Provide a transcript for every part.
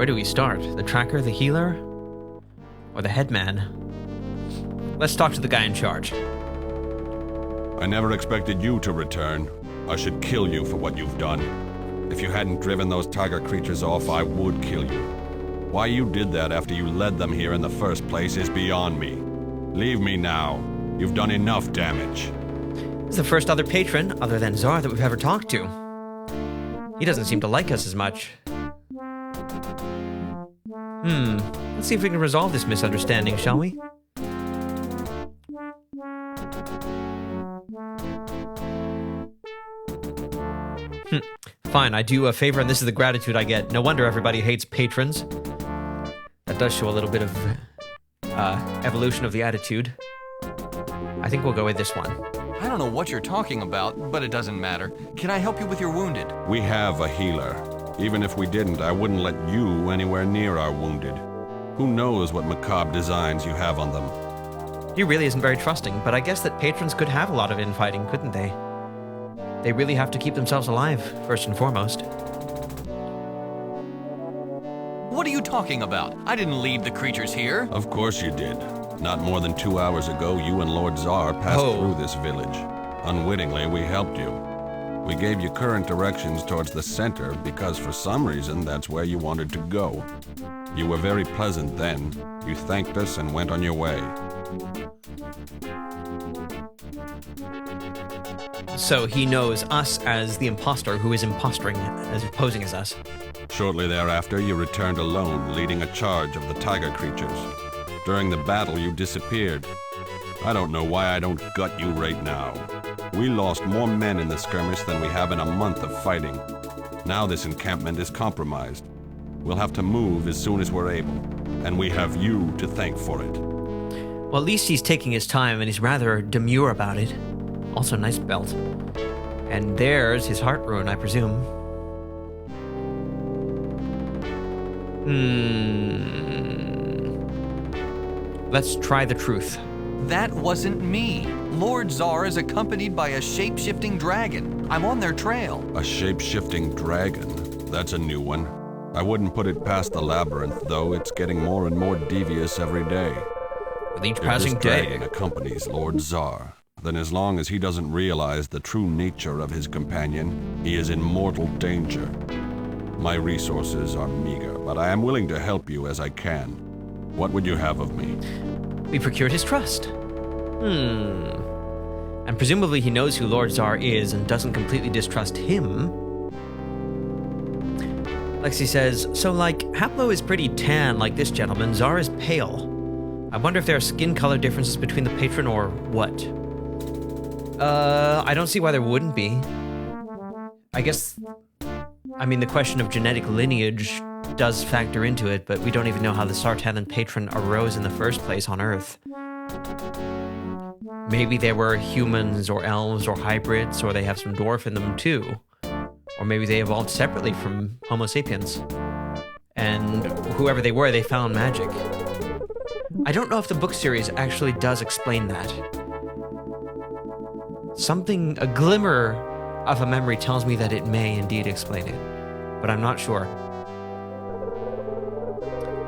Where do we start? The tracker, the healer, or the headman? Let's talk to the guy in charge. I never expected you to return. I should kill you for what you've done. If you hadn't driven those tiger creatures off, I would kill you. Why you did that after you led them here in the first place is beyond me. Leave me now. You've done enough damage. This is the first other patron, other than Zar, that we've ever talked to. He doesn't seem to like us as much. Let's see if we can resolve this misunderstanding, shall we? Fine, I do a favor and this is the gratitude I get. No wonder everybody hates patrons. That does show a little bit of evolution of the attitude. I think we'll go with this one. I don't know what you're talking about, but it doesn't matter. Can I help you with your wounded? We have a healer. Even if we didn't, I wouldn't let you anywhere near our wounded. Who knows what macabre designs you have on them? He really isn't very trusting, but I guess that patrons could have a lot of infighting, couldn't they? They really have to keep themselves alive, first and foremost. What are you talking about? I didn't lead the creatures here. Of course you did. Not more than 2 hours ago, you and Lord Zar passed through this village. Unwittingly, we helped you. We gave you current directions towards the center because for some reason that's where you wanted to go. You were very pleasant then. You thanked us and went on your way. So he knows us as the imposter who is impostoring, as posing as us. Shortly thereafter, you returned alone, leading a charge of the tiger creatures. During the battle, you disappeared. I don't know why I don't gut you right now. We lost more men in the skirmish than we have in a month of fighting. Now this encampment is compromised. We'll have to move as soon as we're able, and we have you to thank for it. Well, at least he's taking his time, and he's rather demure about it. Also, nice belt. And there's his heart rune, I presume. Let's try the truth. That wasn't me. Lord Zar is accompanied by a shape-shifting dragon. I'm on their trail. A shape-shifting dragon? That's a new one. I wouldn't put it past the Labyrinth, though. It's getting more and more devious every day. With each passing If this day. dragon accompanies Lord Zar, then as long as he doesn't realize the true nature of his companion, he is in mortal danger. My resources are meager, but I am willing to help you as I can. What would you have of me? We procured his trust. And presumably he knows who Lord Zar is and doesn't completely distrust him. Lexi says, so like, Haplo is pretty tan like this gentleman, Zar is pale. I wonder if there are skin color differences between the patron or what? I don't see why there wouldn't be. I guess, I mean, the question of genetic lineage does factor into it, but we don't even know how the Sartanan patron arose in the first place on Earth. Maybe they were humans or elves or hybrids, or they have some dwarf in them too. Or maybe they evolved separately from Homo sapiens. And whoever they were, they found magic. I don't know if the book series actually does explain that. Something, a glimmer of a memory tells me that it may indeed explain it, but I'm not sure.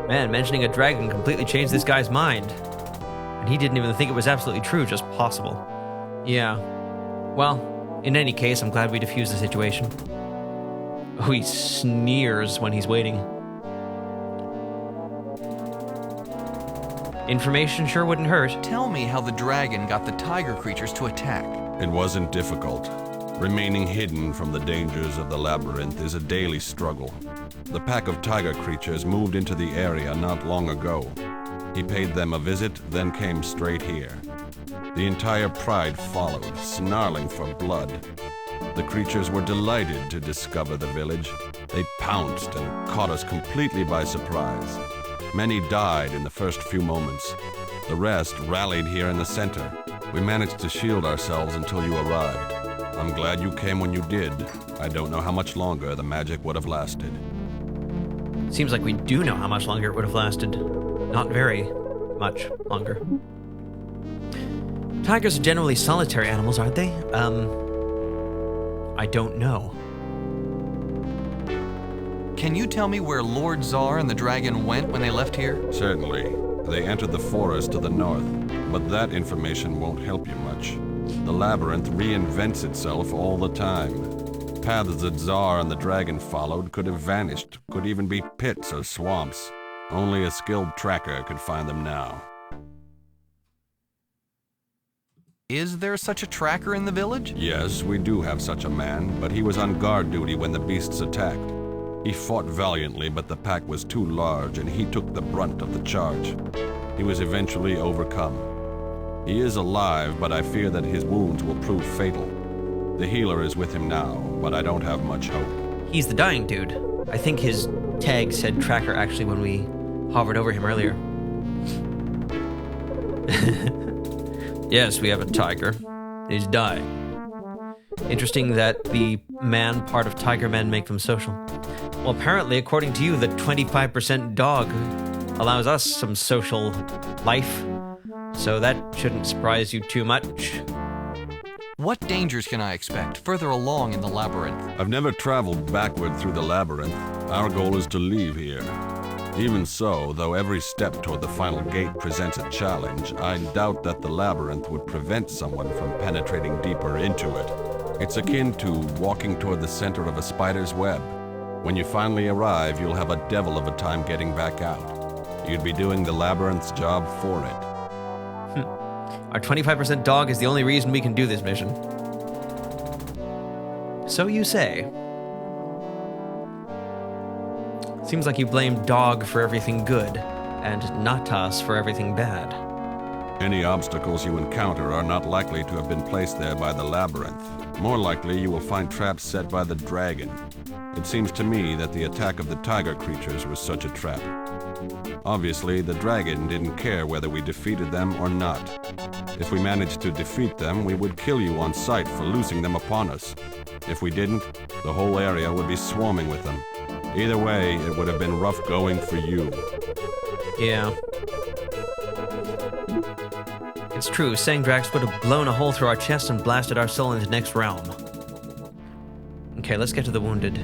Man, mentioning a dragon completely changed this guy's mind. And he didn't even think it was absolutely true, just possible. Yeah. Well, in any case, I'm glad we defused the situation. Oh, he sneers when he's waiting. Information sure wouldn't hurt. Tell me how the dragon got the tiger creatures to attack. It wasn't difficult. Remaining hidden from the dangers of the Labyrinth is a daily struggle. The pack of tiger creatures moved into the area not long ago. He paid them a visit, then came straight here. The entire pride followed, snarling for blood. The creatures were delighted to discover the village. They pounced and caught us completely by surprise. Many died in the first few moments. The rest rallied here in the center. We managed to shield ourselves until you arrived. I'm glad you came when you did. I don't know how much longer the magic would have lasted. Seems like we do know how much longer it would have lasted. Not very much longer. Tigers are generally solitary animals, aren't they? I don't know. Can you tell me where Lord Czar and the dragon went when they left here? Certainly. They entered the forest to the north, but that information won't help you much. The labyrinth reinvents itself all the time. Paths that Czar and the dragon followed could have vanished, could even be pits or swamps. Only a skilled tracker could find them now. Is there such a tracker in the village? Yes, we do have such a man, but he was on guard duty when the beasts attacked. He fought valiantly, but the pack was too large and he took the brunt of the charge. He was eventually overcome. He is alive, but I fear that his wounds will prove fatal. The healer is with him now, but I don't have much hope. He's the dying dude. I think his tag said tracker actually when we hovered over him earlier. Yes, we have a tiger. He's dying. Interesting that the man part of tiger men make them social. Well, apparently, according to you, the 25% dog allows us some social life. So that shouldn't surprise you too much. What dangers can I expect further along in the labyrinth? I've never traveled backward through the labyrinth. Our goal is to leave here. Even so, though every step toward the final gate presents a challenge, I doubt that the labyrinth would prevent someone from penetrating deeper into it. It's akin to walking toward the center of a spider's web. When you finally arrive, you'll have a devil of a time getting back out. You'd be doing the labyrinth's job for it. Our 25% dog is the only reason we can do this mission. So you say. Seems like you blame dog for everything good, and Natas for everything bad. Any obstacles you encounter are not likely to have been placed there by the labyrinth. More likely, you will find traps set by the dragon. It seems to me that the attack of the tiger creatures was such a trap. Obviously, the dragon didn't care whether we defeated them or not. If we managed to defeat them, we would kill you on sight for loosing them upon us. If we didn't, the whole area would be swarming with them. Either way, it would have been rough going for you. Yeah. It's true, Sang-Drax would have blown a hole through our chest and blasted our soul into the next realm. Okay, let's get to the wounded.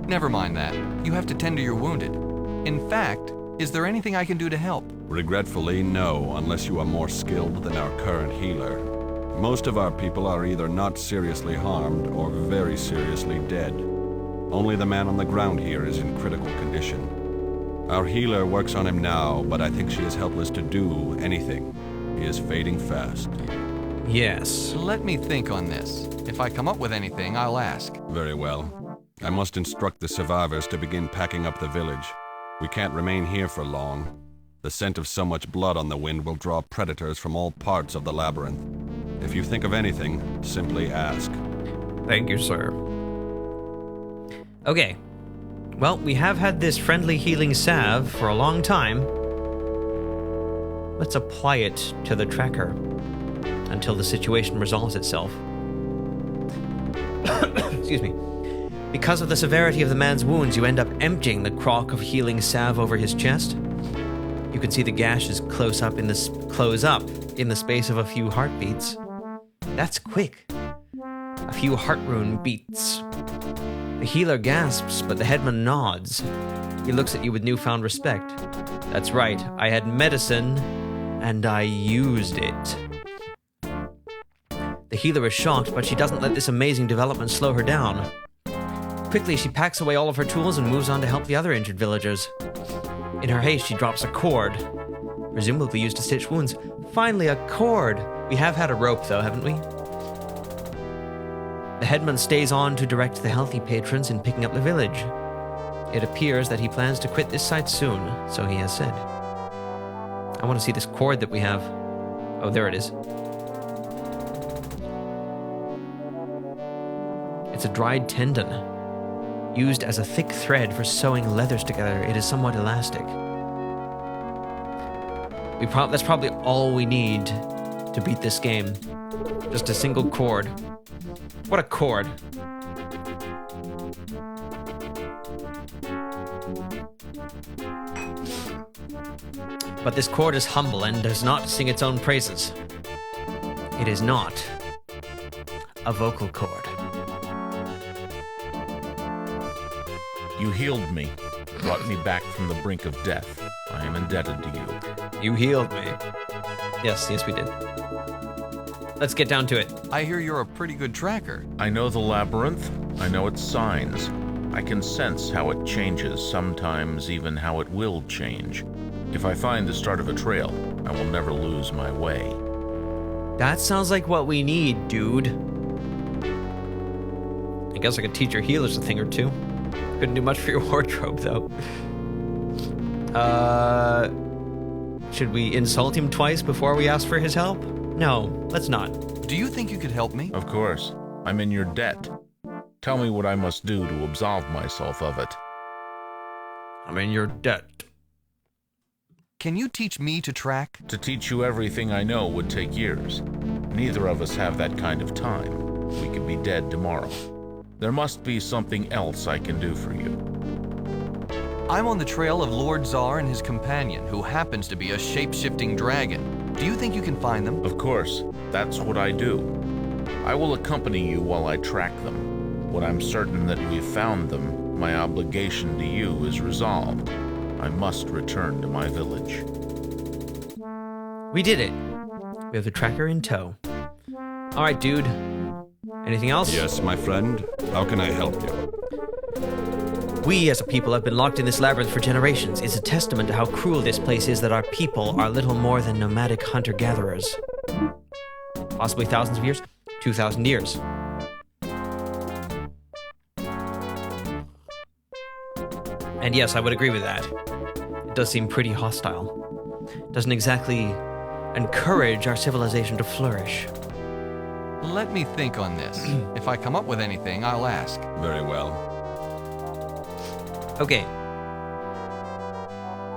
Never mind that. You have to tend to your wounded. In fact, is there anything I can do to help? Regretfully, no, unless you are more skilled than our current healer. Most of our people are either not seriously harmed or very seriously dead. Only the man on the ground here is in critical condition. Our healer works on him now, but I think she is helpless to do anything. He is fading fast. Yes. Let me think on this. If I come up with anything, I'll ask. Very well. I must instruct the survivors to begin packing up the village. We can't remain here for long. The scent of so much blood on the wind will draw predators from all parts of the labyrinth. If you think of anything, simply ask. Thank you, sir. Okay. Well, we have had this friendly healing salve for a long time. Let's apply it to the tracker until the situation resolves itself. Excuse me. Because of the severity of the man's wounds, you end up emptying the crock of healing salve over his chest. You can see the gashes close up in the space of a few heartbeats. That's quick. A few heart rune beats. The healer gasps, but the headman nods. He looks at you with newfound respect. That's right, I had medicine, and I used it. The healer is shocked, but she doesn't let this amazing development slow her down. Quickly, she packs away all of her tools and moves on to help the other injured villagers. In her haste, she drops a cord, presumably used to stitch wounds. Finally, a cord! We have had a rope, though, haven't we? The headman stays on to direct the healthy patrons in picking up the village. It appears that he plans to quit this site soon, so he has said. I want to see this cord that we have. Oh, there it is. It's a dried tendon. Used as a thick thread for sewing leathers together, it is somewhat elastic. That's probably all we need to beat this game. Just a single cord. What a cord. But this cord is humble and does not sing its own praises. It is not a vocal cord. You healed me, brought me back from the brink of death. I am indebted to you. You healed me. Yes, we did. Let's get down to it. I hear you're a pretty good tracker. I know the labyrinth. I know its signs. I can sense how it changes, sometimes even how it will change. If I find the start of a trail, I will never lose my way. That sounds like what we need, dude. I guess I could teach your healers a thing or two. Couldn't do much for your wardrobe, though. Should we insult him twice before we ask for his help? No, let's not. Do you think you could help me? Of course. I'm in your debt. Tell me what I must do to absolve myself of it. I'm in your debt. Can you teach me to track? To teach you everything I know would take years. Neither of us have that kind of time. We could be dead tomorrow. There must be something else I can do for you. I'm on the trail of Lord Tsar and his companion, who happens to be a shape-shifting dragon. Do you think you can find them? Of course, that's what I do. I will accompany you while I track them. When I'm certain that we've found them, my obligation to you is resolved. I must return to my village. We did it. We have the tracker in tow. All right, dude. Anything else? Yes, my friend. How can I help you? We as a people have been locked in this labyrinth for generations. It's a testament to how cruel this place is that our people are little more than nomadic hunter-gatherers. Possibly thousands of years? 2,000 years. And yes, I would agree with that. It does seem pretty hostile. Doesn't exactly encourage our civilization to flourish. Let me think on this. If I come up with anything, I'll ask. Very well. Okay.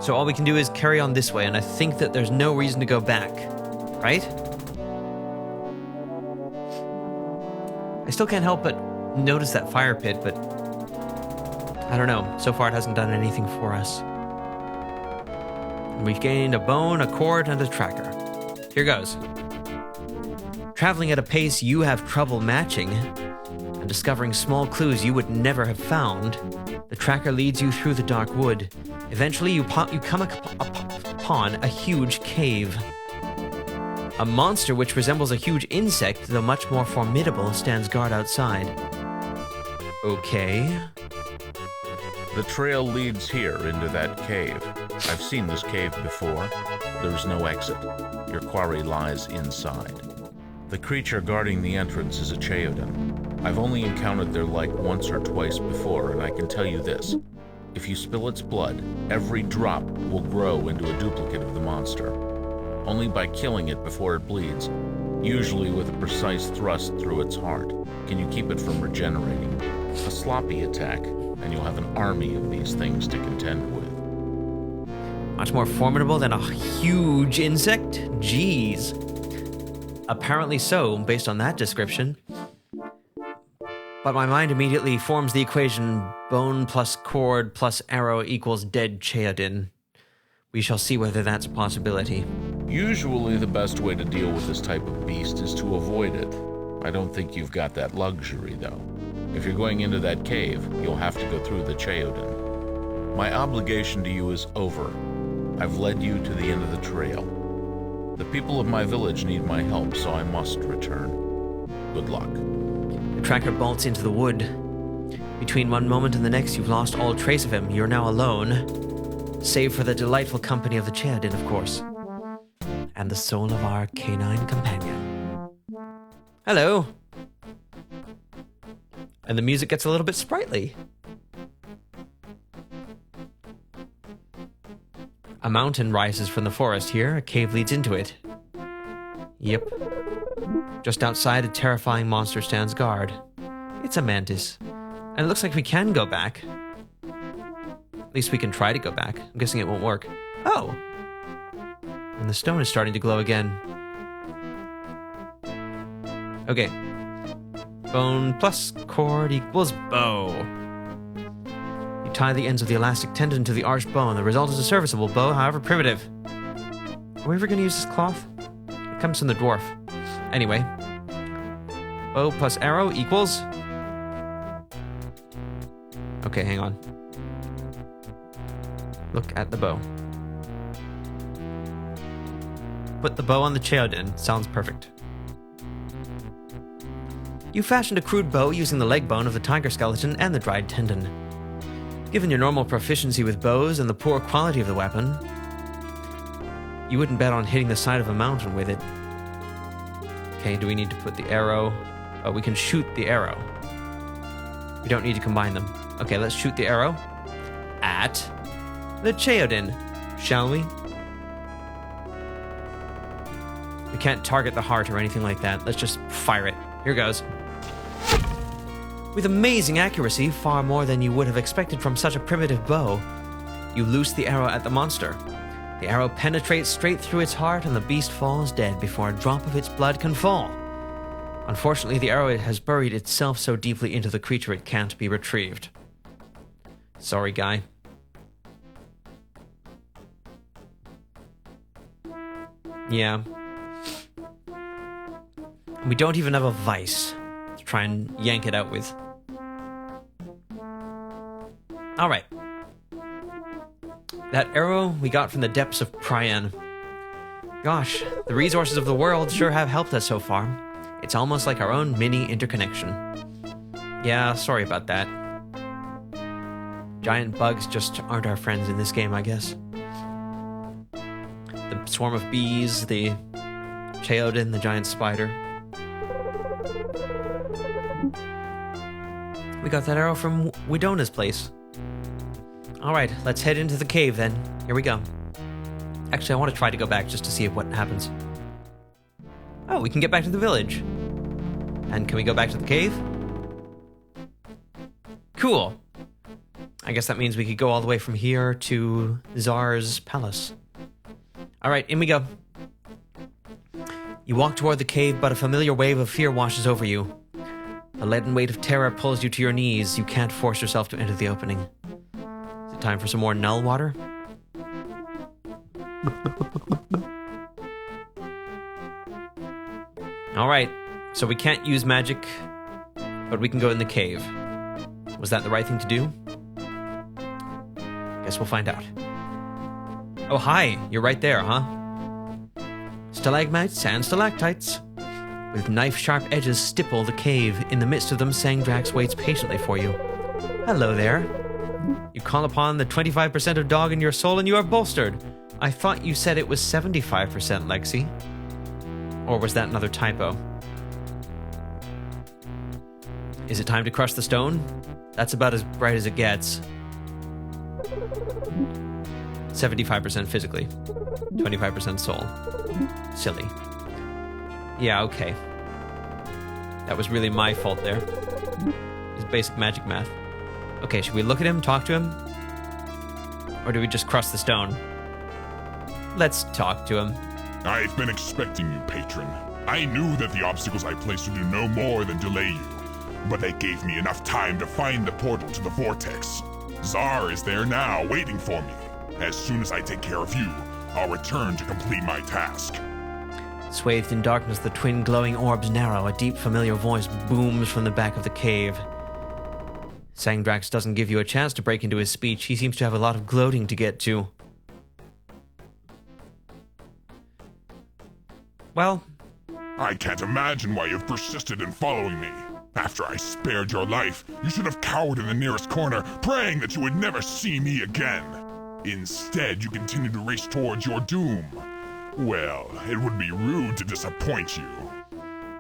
So all we can do is carry on this way, and I think that there's no reason to go back. Right? I still can't help but notice that fire pit, but I don't know. So far it hasn't done anything for us. We've gained a bone, a cord, and a tracker. Here goes. Traveling at a pace you have trouble matching, and discovering small clues you would never have found, the tracker leads you through the dark wood. Eventually, you come upon a huge cave. A monster which resembles a huge insect, though much more formidable, stands guard outside. Okay. The trail leads here into that cave. I've seen this cave before. There's no exit. Your quarry lies inside. The creature guarding the entrance is a Chaodan. I've only encountered their like once or twice before, and I can tell you this. If you spill its blood, every drop will grow into a duplicate of the monster. Only by killing it before it bleeds, usually with a precise thrust through its heart, can you keep it from regenerating. A sloppy attack, and you'll have an army of these things to contend with. Much more formidable than a huge insect? Jeez. Apparently so, based on that description. But my mind immediately forms the equation bone plus cord plus arrow equals dead Chaodan. We shall see whether that's a possibility. Usually the best way to deal with this type of beast is to avoid it. I don't think you've got that luxury, though. If you're going into that cave, you'll have to go through the Chaodan. My obligation to you is over. I've led you to the end of the trail. The people of my village need my help, so I must return. Good luck. The tracker bolts into the wood. Between one moment and the next, you've lost all trace of him. You're now alone, save for the delightful company of the Chaodan, of course, and the soul of our canine companion. Hello. And the music gets a little bit sprightly. A mountain rises from the forest here. A cave leads into it. Yep. Just outside, a terrifying monster stands guard. It's a mantis. And it looks like we can go back. At least we can try to go back. I'm guessing it won't work. Oh! And the stone is starting to glow again. Okay. Bone plus cord equals bow. You tie the ends of the elastic tendon to the arched bow, and the result is a serviceable bow, however primitive. Are we ever going to use this cloth? It comes from the dwarf. Anyway. Bow plus arrow equals... Okay, hang on. Look at the bow. Put the bow on the Cheodin. Sounds perfect. You fashioned a crude bow using the leg bone of the tiger skeleton and the dried tendon. Given your normal proficiency with bows and the poor quality of the weapon, you wouldn't bet on hitting the side of a mountain with it. Okay, do we need to put the arrow? Oh, we can shoot the arrow. We don't need to combine them. Okay, let's shoot the arrow at the Cheodin, shall we? We can't target the heart or anything like that. Let's just fire it. Here goes. With amazing accuracy, far more than you would have expected from such a primitive bow, you loose the arrow at the monster. The arrow penetrates straight through its heart and the beast falls dead before a drop of its blood can fall. Unfortunately, the arrow has buried itself so deeply into the creature it can't be retrieved. Sorry, guy. Yeah. We don't even have a vice to try and yank it out with. Alright. That arrow we got from the depths of Prian. Gosh, the resources of the world sure have helped us so far. It's almost like our own mini interconnection. Yeah, sorry about that. Giant bugs just aren't our friends in this game, I guess. The swarm of bees, the Cheodin, the giant spider. We got that arrow from Widona's place. Alright, let's head into the cave then. Here we go. Actually, I want to try to go back just to see what happens. Oh, we can get back to the village. And can we go back to the cave? Cool. I guess that means we could go all the way from here to Zar's palace. Alright, in we go. You walk toward the cave, but a familiar wave of fear washes over you. The leaden weight of terror pulls you to your knees. You can't force yourself to enter the opening. Is it time for some more null water? Alright, so we can't use magic, but we can go in the cave. Was that the right thing to do? Guess we'll find out. Oh, hi, you're right there, huh? Stalagmites and stalactites. With knife-sharp edges stipple the cave. In the midst of them, Sang-Drax waits patiently for you. Hello there. You call upon the 25% of dog in your soul and you are bolstered. I thought you said it was 75%, Lexi. Or was that another typo? Is it time to crush the stone? That's about as bright as it gets. 75% physically. 25% soul. Silly. Yeah, okay. That was really my fault there. It's basic magic math. Okay, should we look at him, talk to him? Or do we just crush the stone? Let's talk to him. I've been expecting you, patron. I knew that the obstacles I placed would do no more than delay you, but they gave me enough time to find the portal to the vortex. Zar is there now, waiting for me. As soon as I take care of you, I'll return to complete my task. Swathed in darkness, the twin glowing orbs narrow. A deep, familiar voice booms from the back of the cave. Sang-Drax doesn't give you a chance to break into his speech. He seems to have a lot of gloating to get to. Well, I can't imagine why you've persisted in following me. After I spared your life, you should have cowered in the nearest corner, praying that you would never see me again. Instead, you continue to race towards your doom. Well, it would be rude to disappoint you.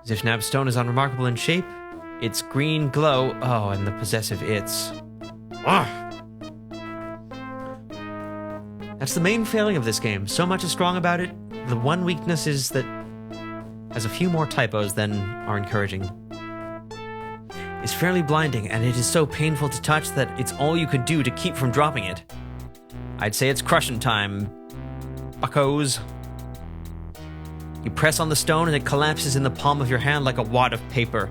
Zifnab's stone is unremarkable in shape. Its green glow... Oh, and the possessive its. Ah! That's the main failing of this game. So much is strong about it. The one weakness is that it has a few more typos than are encouraging. It's fairly blinding, and it is so painful to touch that it's all you could do to keep from dropping it. I'd say it's crushing time, buckos. You press on the stone and it collapses in the palm of your hand like a wad of paper.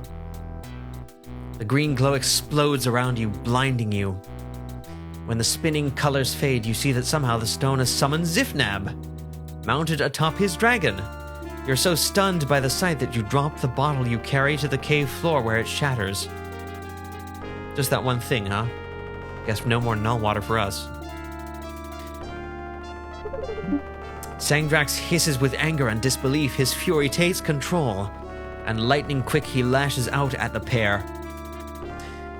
The green glow explodes around you, blinding you. When the spinning colors fade, you see that somehow the stone has summoned Zifnab, mounted atop his dragon. You're so stunned by the sight that you drop the bottle you carry to the cave floor where it shatters. Just that one thing, huh? Guess no more null water for us. Sang-Drax hisses with anger and disbelief. His fury takes control, and lightning quick he lashes out at the pair.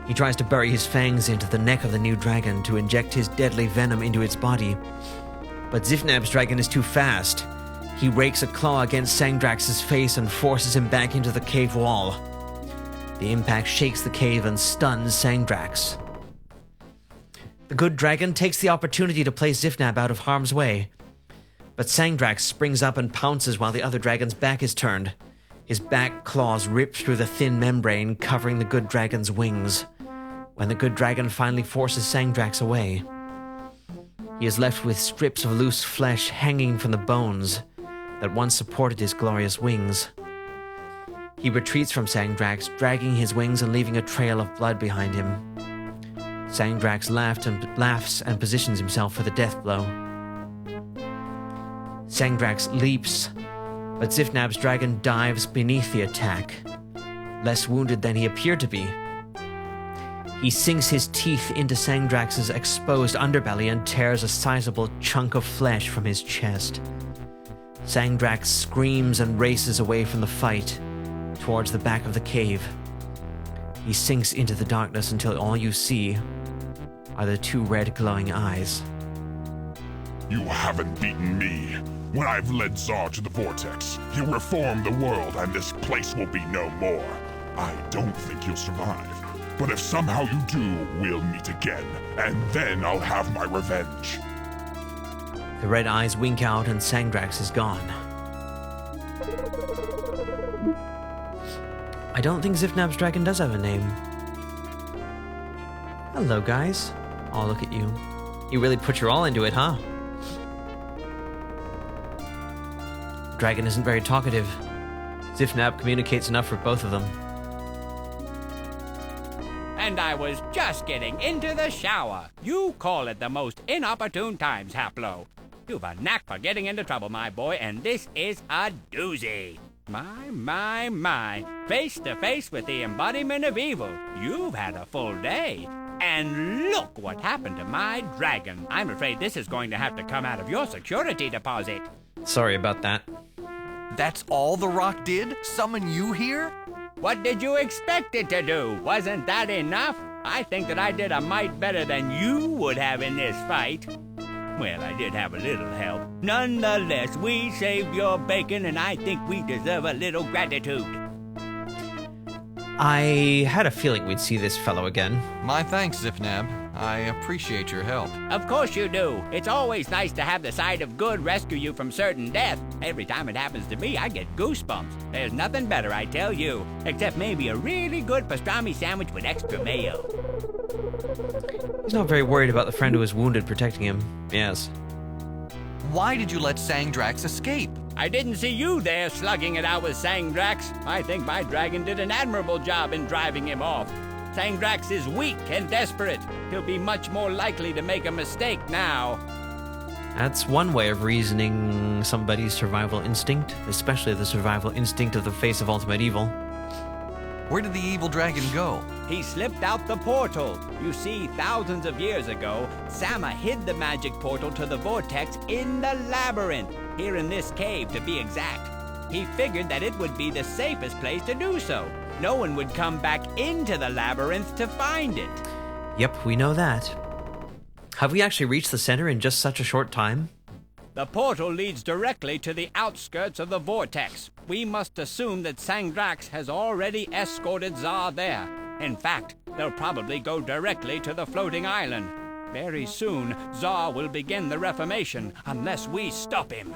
He tries to bury his fangs into the neck of the new dragon to inject his deadly venom into its body. But Zifnab's dragon is too fast. He rakes a claw against Sang-Drax's face and forces him back into the cave wall. The impact shakes the cave and stuns Sang-Drax. The good dragon takes the opportunity to place Zifnab out of harm's way. But Sang-Drax springs up and pounces while the other dragon's back is turned. His back claws rip through the thin membrane covering the good dragon's wings. When the good dragon finally forces Sang-Drax away, he is left with strips of loose flesh hanging from the bones that once supported his glorious wings. He retreats from Sang-Drax, dragging his wings and leaving a trail of blood behind him. Sang-Drax laughs and positions himself for the death blow. Sang-Drax leaps, but Zifnab's dragon dives beneath the attack, less wounded than he appeared to be. He sinks his teeth into Sang-Drax's exposed underbelly and tears a sizable chunk of flesh from his chest. Sang-Drax screams and races away from the fight, towards the back of the cave. He sinks into the darkness until all you see are the two red glowing eyes. You haven't beaten me. When I've led Zar to the vortex, he'll reform the world and this place will be no more. I don't think you'll survive. But if somehow you do, we'll meet again, and then I'll have my revenge. The red eyes wink out and Sang-Drax is gone. I don't think Zifnab's dragon does have a name. Hello, guys. Oh, look at you. You really put your all into it, huh? Dragon isn't very talkative. Zifnab communicates enough for both of them. And I was just getting into the shower. You call it the most inopportune times, Haplo. You've a knack for getting into trouble, my boy, and this is a doozy. My. Face to face with the embodiment of evil. You've had a full day. And look what happened to my dragon. I'm afraid this is going to have to come out of your security deposit. Sorry about that. That's all the rock did? Summon you here? What did you expect it to do? Wasn't that enough? I think that I did a mite better than you would have in this fight. Well, I did have a little help. Nonetheless, we saved your bacon, and I think we deserve a little gratitude. I had a feeling we'd see this fellow again. My thanks, Zifnab. I appreciate your help. Of course you do. It's always nice to have the side of good rescue you from certain death. Every time it happens to me, I get goosebumps. There's nothing better, I tell you. Except maybe a really good pastrami sandwich with extra mayo. He's not very worried about the friend who was wounded protecting him. Yes. Why did you let Sang-Drax escape? I didn't see you there slugging it out with Sang-Drax. I think my dragon did an admirable job in driving him off. Sang-Drax is weak and desperate. He'll be much more likely to make a mistake now. That's one way of reasoning somebody's survival instinct, especially the survival instinct of the face of ultimate evil. Where did the evil dragon go? He slipped out the portal. You see, thousands of years ago, Sama hid the magic portal to the vortex in the Labyrinth, here in this cave to be exact. He figured that it would be the safest place to do so. No one would come back into the Labyrinth to find it. Yep, we know that. Have we actually reached the center in just such a short time? The portal leads directly to the outskirts of the vortex. We must assume that Sang-Drax has already escorted Zar there. In fact, they'll probably go directly to the floating island. Very soon, Zar will begin the Reformation unless we stop him.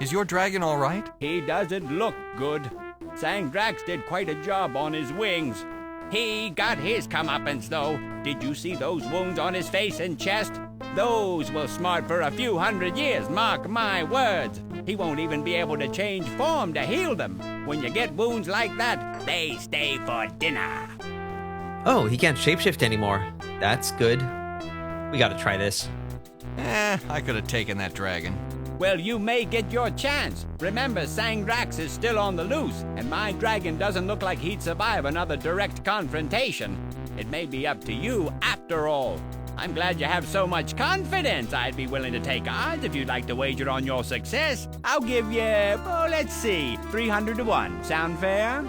Is your dragon all right? He doesn't look good. Sang-Drax did quite a job on his wings. He got his comeuppance, though. Did you see those wounds on his face and chest? Those will smart for a few hundred years, mark my words. He won't even be able to change form to heal them. When you get wounds like that, they stay for dinner. Oh, he can't shapeshift anymore. That's good. We gotta try this. I could have taken that dragon. Well, you may get your chance. Remember, Sang-Drax is still on the loose, and my dragon doesn't look like he'd survive another direct confrontation. It may be up to you after all. I'm glad you have so much confidence. I'd be willing to take odds if you'd like to wager on your success. I'll give you, let's see, 300 to 1. Sound fair?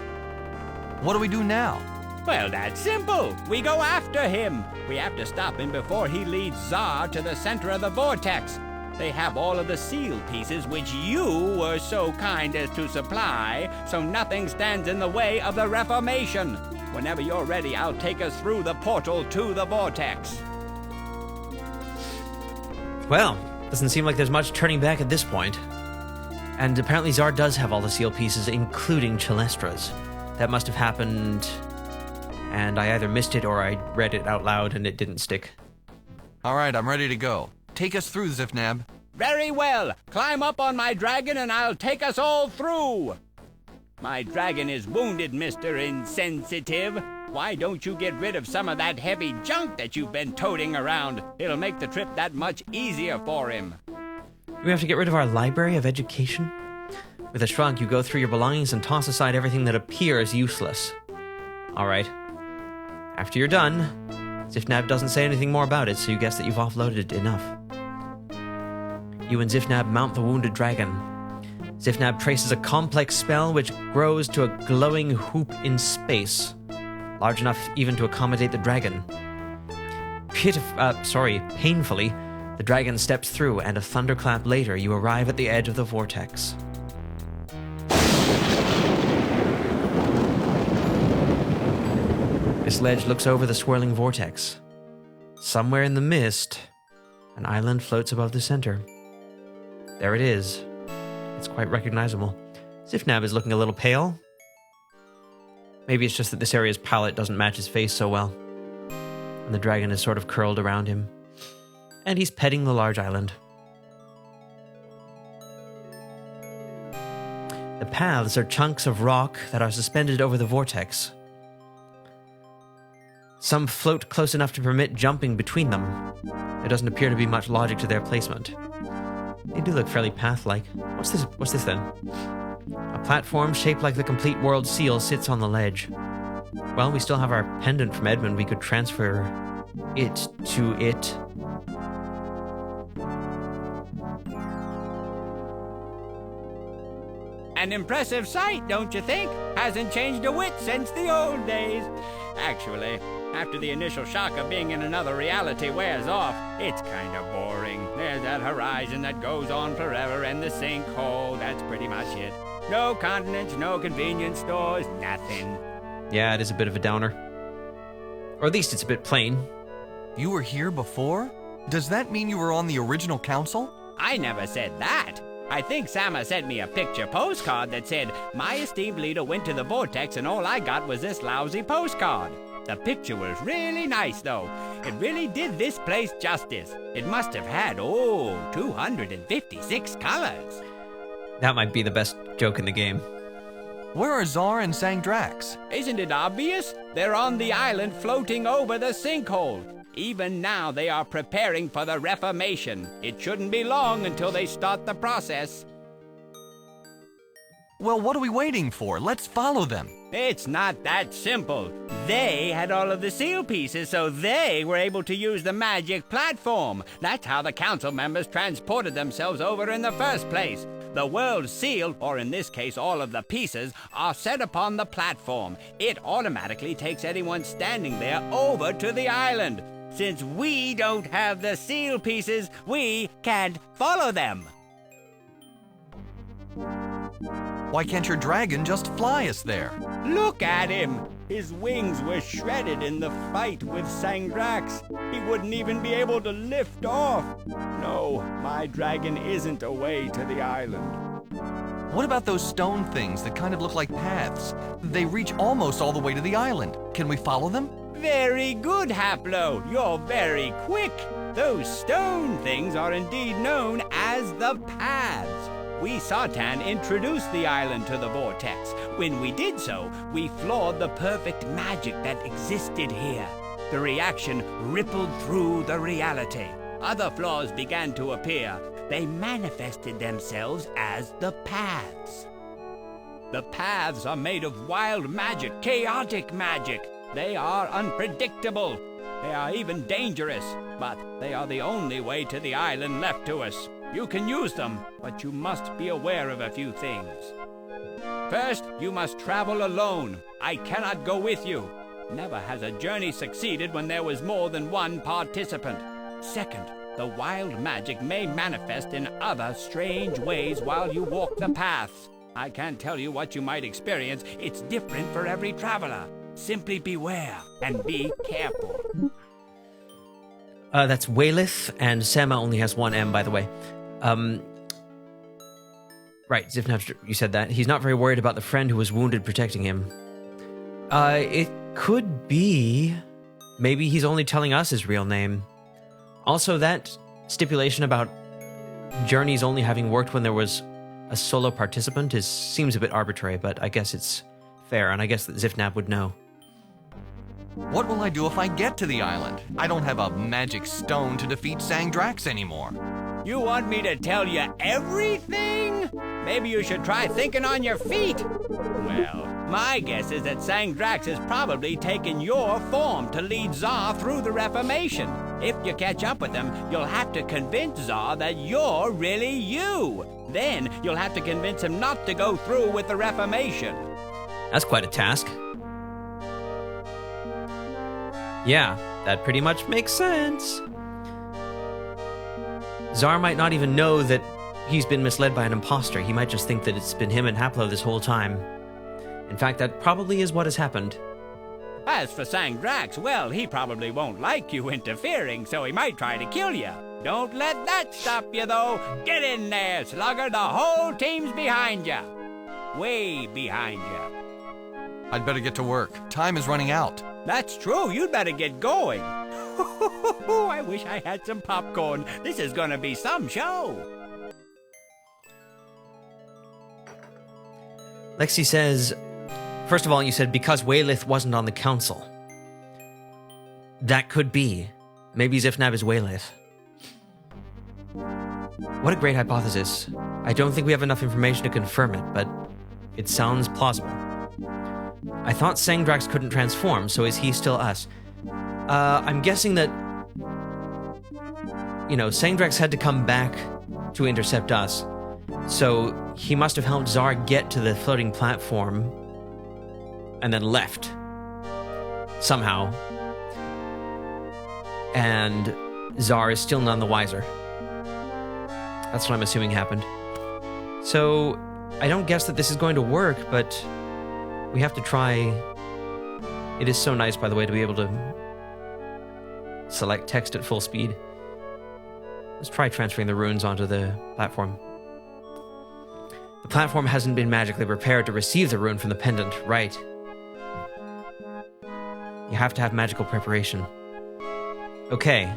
What do we do now? Well, that's simple. We go after him. We have to stop him before he leads Tsar to the center of the vortex. They have all of the seal pieces which you were so kind as to supply, so nothing stands in the way of the Reformation. Whenever you're ready, I'll take us through the portal to the vortex. Well, doesn't seem like there's much turning back at this point. And apparently Tsar does have all the seal pieces, including Chalestra's. That must have happened, and I either missed it or I read it out loud and it didn't stick. All right, I'm ready to go. Take us through, Zifnab. Very well. Climb up on my dragon and I'll take us all through. My dragon is wounded, Mr. Insensitive. Why don't you get rid of some of that heavy junk that you've been toting around? It'll make the trip that much easier for him. Do we have to get rid of our library of education? With a shrug, you go through your belongings and toss aside everything that appears useless. All right. After you're done, Zifnab doesn't say anything more about it, so you guess that you've offloaded enough. You and Zifnab mount the wounded dragon. Zifnab traces a complex spell which grows to a glowing hoop in space, large enough even to accommodate the dragon. Painfully, the dragon steps through, and a thunderclap later, you arrive at the edge of the vortex. This ledge looks over the swirling vortex. Somewhere in the mist, an island floats above the center. There it is. It's quite recognizable. Zifnab is looking a little pale. Maybe it's just that this area's palette doesn't match his face so well. And the dragon is sort of curled around him. And he's petting the large island. The paths are chunks of rock that are suspended over the vortex. Some float close enough to permit jumping between them. There doesn't appear to be much logic to their placement. They do look fairly path-like. What's this then? A platform shaped like the complete world seal sits on the ledge. Well, we still have our pendant from Edmund. We could transfer it to it. An impressive sight, don't you think? Hasn't changed a whit since the old days. Actually, after the initial shock of being in another reality wears off, it's kind of boring. There's that horizon that goes on forever and the sinkhole, that's pretty much it. No continents, no convenience stores, nothing. Yeah, it is a bit of a downer. Or at least it's a bit plain. You were here before? Does that mean you were on the original council? I never said that. I think Sama sent me a picture postcard that said, "My esteemed leader went to the vortex and all I got was this lousy postcard." The picture was really nice, though. It really did this place justice. It must have had, 256 colors. That might be the best joke in the game. Where are Tsar and Sang-Drax? Isn't it obvious? They're on the island floating over the sinkhole. Even now, they are preparing for the Reformation. It shouldn't be long until they start the process. Well, what are we waiting for? Let's follow them. It's not that simple. They had all of the seal pieces, so they were able to use the magic platform. That's how the council members transported themselves over in the first place. The world seal, or in this case all of the pieces, are set upon the platform. It automatically takes anyone standing there over to the island. Since we don't have the seal pieces, we can't follow them. Why can't your dragon just fly us there? Look at him! His wings were shredded in the fight with Sang-Drax. He wouldn't even be able to lift off. No, my dragon isn't a way to the island. What about those stone things that kind of look like paths? They reach almost all the way to the island. Can we follow them? Very good, Haplo. You're very quick. Those stone things are indeed known as the paths. We Sartan introduced the island to the vortex. When we did so, we flawed the perfect magic that existed here. The reaction rippled through the reality. Other flaws began to appear. They manifested themselves as the paths. The paths are made of wild magic, chaotic magic. They are unpredictable. They are even dangerous, but they are the only way to the island left to us. You can use them, but you must be aware of a few things. First, you must travel alone. I cannot go with you. Never has a journey succeeded when there was more than one participant. Second, the wild magic may manifest in other strange ways while you walk the paths. I can't tell you what you might experience. It's different for every traveler. Simply beware and be careful. That's Waylith, and Sema only has one M, by the way. Right, Zifnab, you said that. He's not very worried about the friend who was wounded protecting him. It could be... Maybe he's only telling us his real name. Also, that stipulation about journeys only having worked when there was a solo participant seems a bit arbitrary, but I guess it's fair, and I guess that Zifnab would know. What will I do if I get to the island? I don't have a magic stone to defeat Sang-Drax anymore. You want me to tell you everything? Maybe you should try thinking on your feet. Well, my guess is that Sang-Drax has probably taken your form to lead Zar through the Reformation. If you catch up with him, you'll have to convince Zar that you're really you. Then you'll have to convince him not to go through with the Reformation. That's quite a task. Yeah, that pretty much makes sense. Zar might not even know that he's been misled by an imposter. He might just think that it's been him and Haplo this whole time. In fact, that probably is what has happened. As for Sang-Drax, well, he probably won't like you interfering, so he might try to kill you. Don't let that stop you, though. Get in there, Slugger. The whole team's behind you. Way behind you. I'd better get to work. Time is running out. That's true. You'd better get going. I wish I had some popcorn. This is gonna be some show. Lexi says, first of all, you said because Waylith wasn't on the council. That could be. Maybe Zifnab is Waylith. What a great hypothesis. I don't think we have enough information to confirm it, but it sounds plausible. I thought Sang-Drax couldn't transform, so is he still us? I'm guessing that, Sang-Drax had to come back to intercept us, so he must have helped Zar get to the floating platform and then left somehow. And Zar is still none the wiser. That's what I'm assuming happened. So I don't guess that this is going to work, but we have to try. It is so nice, by the way, to be able to select text at full speed. Let's try transferring the runes onto the platform. The platform hasn't been magically prepared to receive the rune from the pendant, right? You have to have magical preparation. Okay.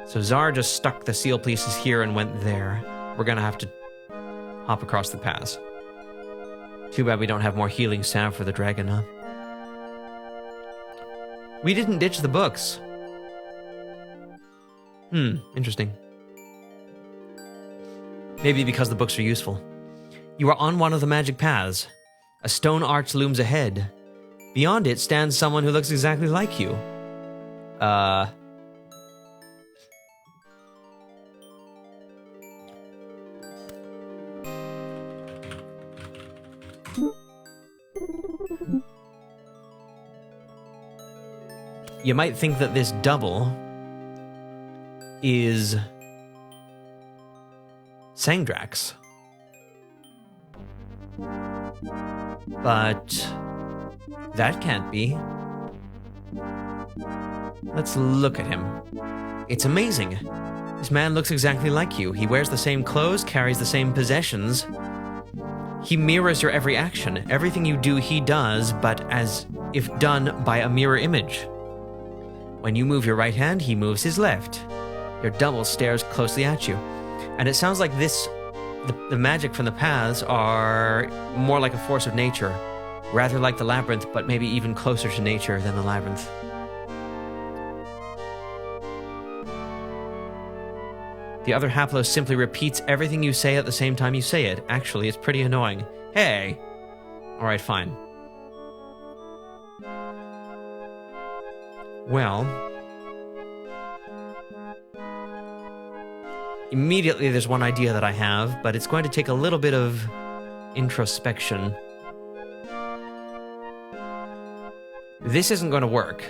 So Zar just stuck the seal pieces here and went there. We're gonna have to hop across the paths. Too bad we don't have more healing salve for the dragon, huh? We didn't ditch the books. Interesting. Maybe because the books are useful. You are on one of the magic paths. A stone arch looms ahead. Beyond it stands someone who looks exactly like you. You might think that this double is Sang-Drax. But that can't be. Let's look at him. It's amazing. This man looks exactly like you. He wears the same clothes, carries the same possessions. He mirrors your every action. Everything you do, he does, but as if done by a mirror image. When you move your right hand, he moves his left. Your double stares closely at you. And it sounds like the magic from the paths are more like a force of nature, rather like the Labyrinth, but maybe even closer to nature than the Labyrinth. The other Haplo simply repeats everything you say at the same time you say it. Actually, it's pretty annoying. Hey! Alright, fine. Well, immediately there's one idea that I have, but it's going to take a little bit of introspection. This isn't going to work.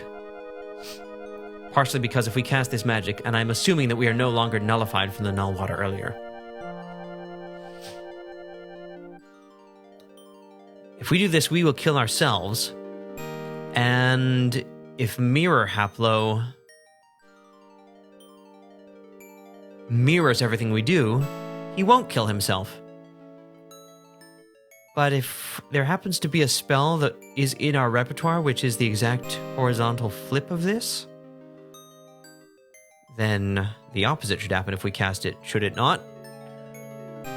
Partially because if we cast this magic, and I'm assuming that we are no longer nullified from the null water earlier. If we do this, we will kill ourselves. And if Mirror Haplo mirrors everything we do, he won't kill himself. But if there happens to be a spell that is in our repertoire, which is the exact horizontal flip of this, then the opposite should happen if we cast it, should it not?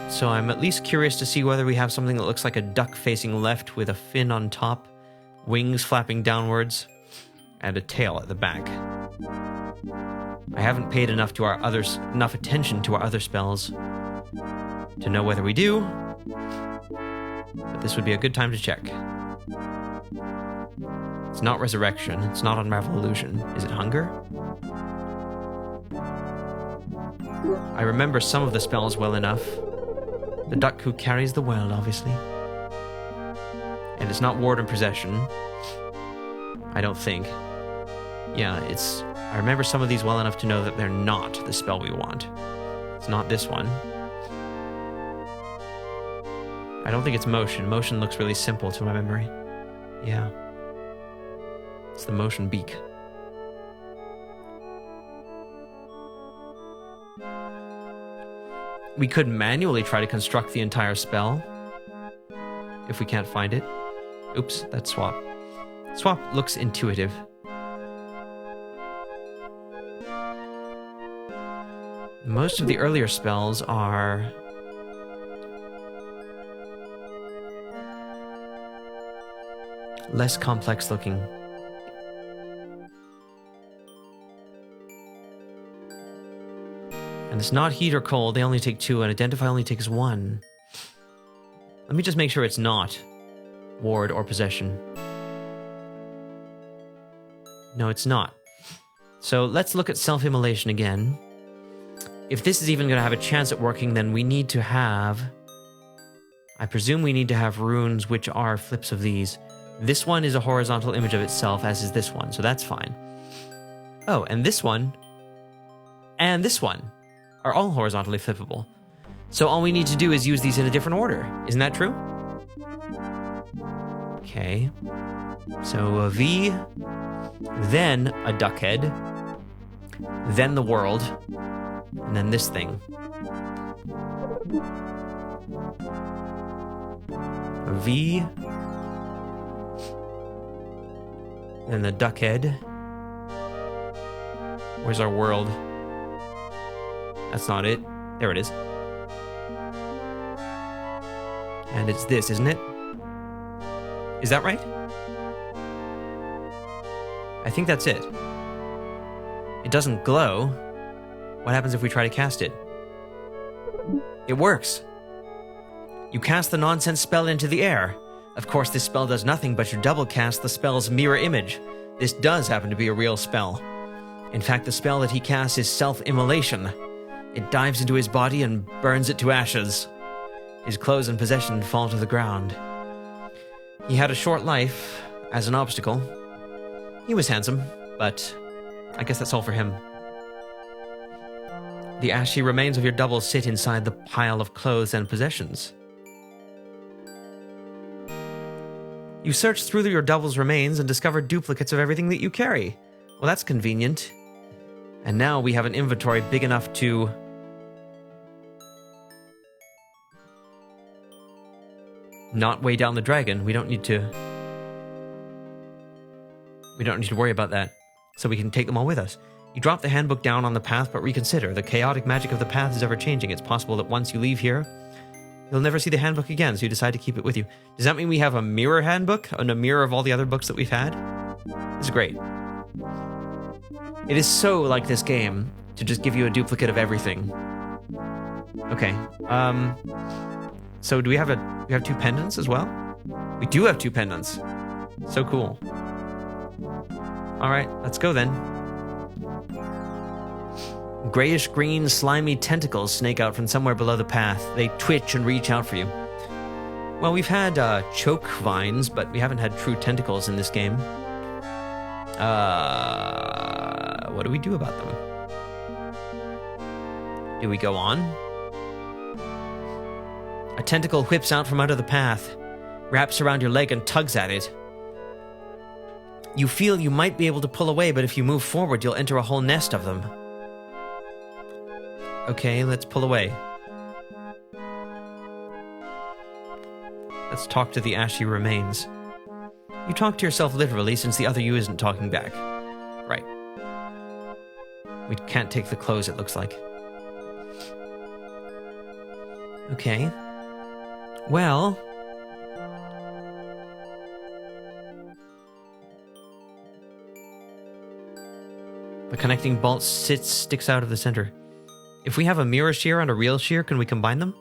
So I'm at least curious to see whether we have something that looks like a duck facing left with a fin on top, wings flapping downwards, and a tail at the back. I haven't paid enough attention to our other spells to know whether we do, but this would be a good time to check. It's not Resurrection, it's not Unravel Illusion. Is it Hunger? I remember some of the spells well enough. The duck who carries the world, obviously. And it's not Ward and Possession. I don't think. Yeah, I remember some of these well enough to know that they're not the spell we want. It's not this one. I don't think it's Motion. Motion looks really simple to my memory. Yeah. It's the Motion Beak. We could manually try to construct the entire spell if we can't find it. Oops, that's Swap. Swap looks intuitive. Most of the earlier spells are less complex looking. And it's not heat or cold, they only take 2, and identify only takes 1. Let me just make sure it's not ward or possession. No, it's not. So let's look at self-immolation again. If this is even going to have a chance at working, then we need to have... I presume we need to have runes which are flips of these. This one is a horizontal image of itself, as is this one, so that's fine. Oh, and this one, and this one are all horizontally flippable. So all we need to do is use these in a different order. Isn't that true? Okay. So a V, then a duck head, then the world, and then this thing. A V, then the duck head. Where's our world? That's not it. There it is. And it's this, isn't it? Is that right? I think that's it. It doesn't glow. What happens if we try to cast it? It works. You cast the nonsense spell into the air. Of course, this spell does nothing but you double cast the spell's mirror image. This does happen to be a real spell. In fact, the spell that he casts is self-immolation. It dives into his body and burns it to ashes. His clothes and possession fall to the ground. He had a short life as an obstacle. He was handsome, but I guess that's all for him. The ashy remains of your double sit inside the pile of clothes and possessions. You search through your double's remains and discover duplicates of everything that you carry. Well, that's convenient. And now we have an inventory big enough to... not weigh down the dragon. We don't need to worry about that. So we can take them all with us. You drop the handbook down on the path, but reconsider. The chaotic magic of the path is ever-changing. It's possible that once you leave here, you'll never see the handbook again, so you decide to keep it with you. Does that mean we have a mirror handbook and a mirror of all the other books that we've had? This is great. It is so like this game to just give you a duplicate of everything. Okay. So do we have 2 pendants as well? We do have 2 pendants. So cool. All right, let's go then. Grayish-green, slimy tentacles snake out from somewhere below the path. They twitch and reach out for you. Well, we've had choke vines, but we haven't had true tentacles in this game. What do we do about them? Do we go on? A tentacle whips out from under the path, wraps around your leg and tugs at it. You feel you might be able to pull away, but if you move forward, you'll enter a whole nest of them. Okay, let's pull away. Let's talk to the ashy remains. You talk to yourself literally, since the other you isn't talking back. Right. We can't take the clothes, it looks like. Okay. Well... the connecting bolt sticks out of the center. If we have a mirror shear and a real shear, can we combine them?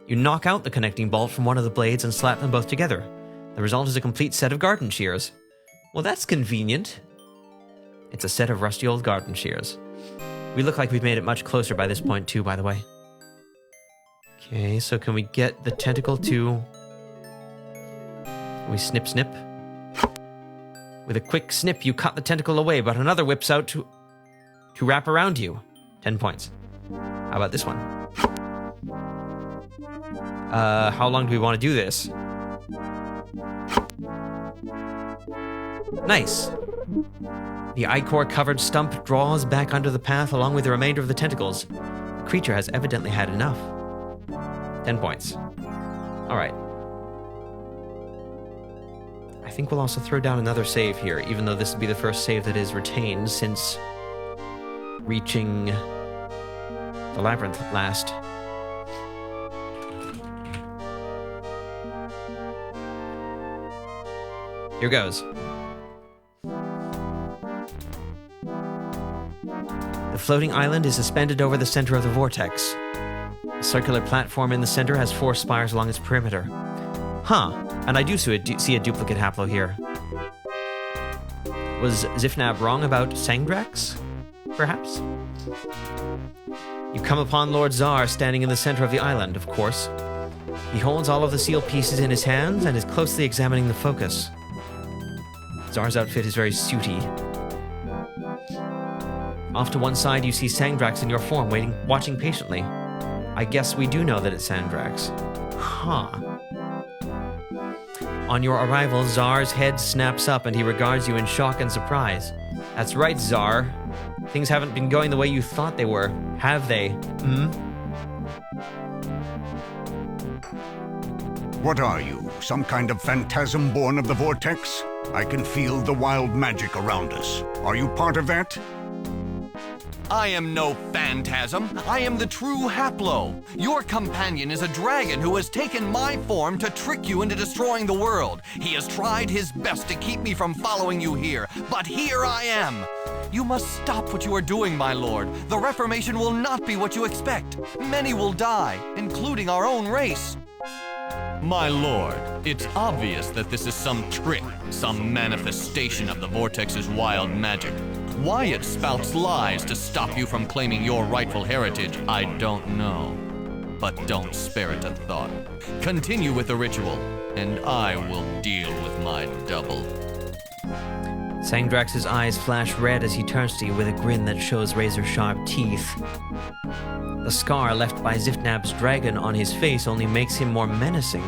You knock out the connecting bolt from one of the blades and slap them both together. The result is a complete set of garden shears. Well, that's convenient. It's a set of rusty old garden shears. We look like we've made it much closer by this point too, by the way. Okay, so can we get the tentacle to... we snip snip? With a quick snip, you cut the tentacle away, but another whips out to wrap around you. 10 points. How about this one? How long do we want to do this? Nice. The ichor-covered stump draws back under the path along with the remainder of the tentacles. The creature has evidently had enough. 10 points. All right. I think we'll also throw down another save here, even though this will be the first save that is retained since reaching the Labyrinth last. Here goes. The floating island is suspended over the center of the vortex. A circular platform in the center has 4 spires along its perimeter. Huh, and I do see a duplicate haplo here. Was Zifnab wrong about Sang-Drax? Perhaps? You come upon Lord Zar standing in the center of the island, of course. He holds all of the seal pieces in his hands and is closely examining the focus. Zar's outfit is very suity. Off to one side, you see Sang-Drax in your form, watching patiently. I guess we do know that it's Sang-Drax. Huh. On your arrival, Zar's head snaps up and he regards you in shock and surprise. That's right, Zar. Things haven't been going the way you thought they were, have they? What are you, some kind of phantasm born of the vortex? I can feel the wild magic around us. Are you part of that? I am no phantasm. I am the true Haplo. Your companion is a dragon who has taken my form to trick you into destroying the world. He has tried his best to keep me from following you here, but here I am. You must stop what you are doing, my lord. The Reformation will not be what you expect. Many will die, including our own race. My lord, it's obvious that this is some trick, some manifestation of the Vortex's wild magic. Why it spouts lies to stop you from claiming your rightful heritage, I don't know. But don't spare it a thought. Continue with the ritual, and I will deal with my double. Sang-Drax's eyes flash red as he turns to you with a grin that shows razor-sharp teeth. The scar left by Zifnab's dragon on his face only makes him more menacing.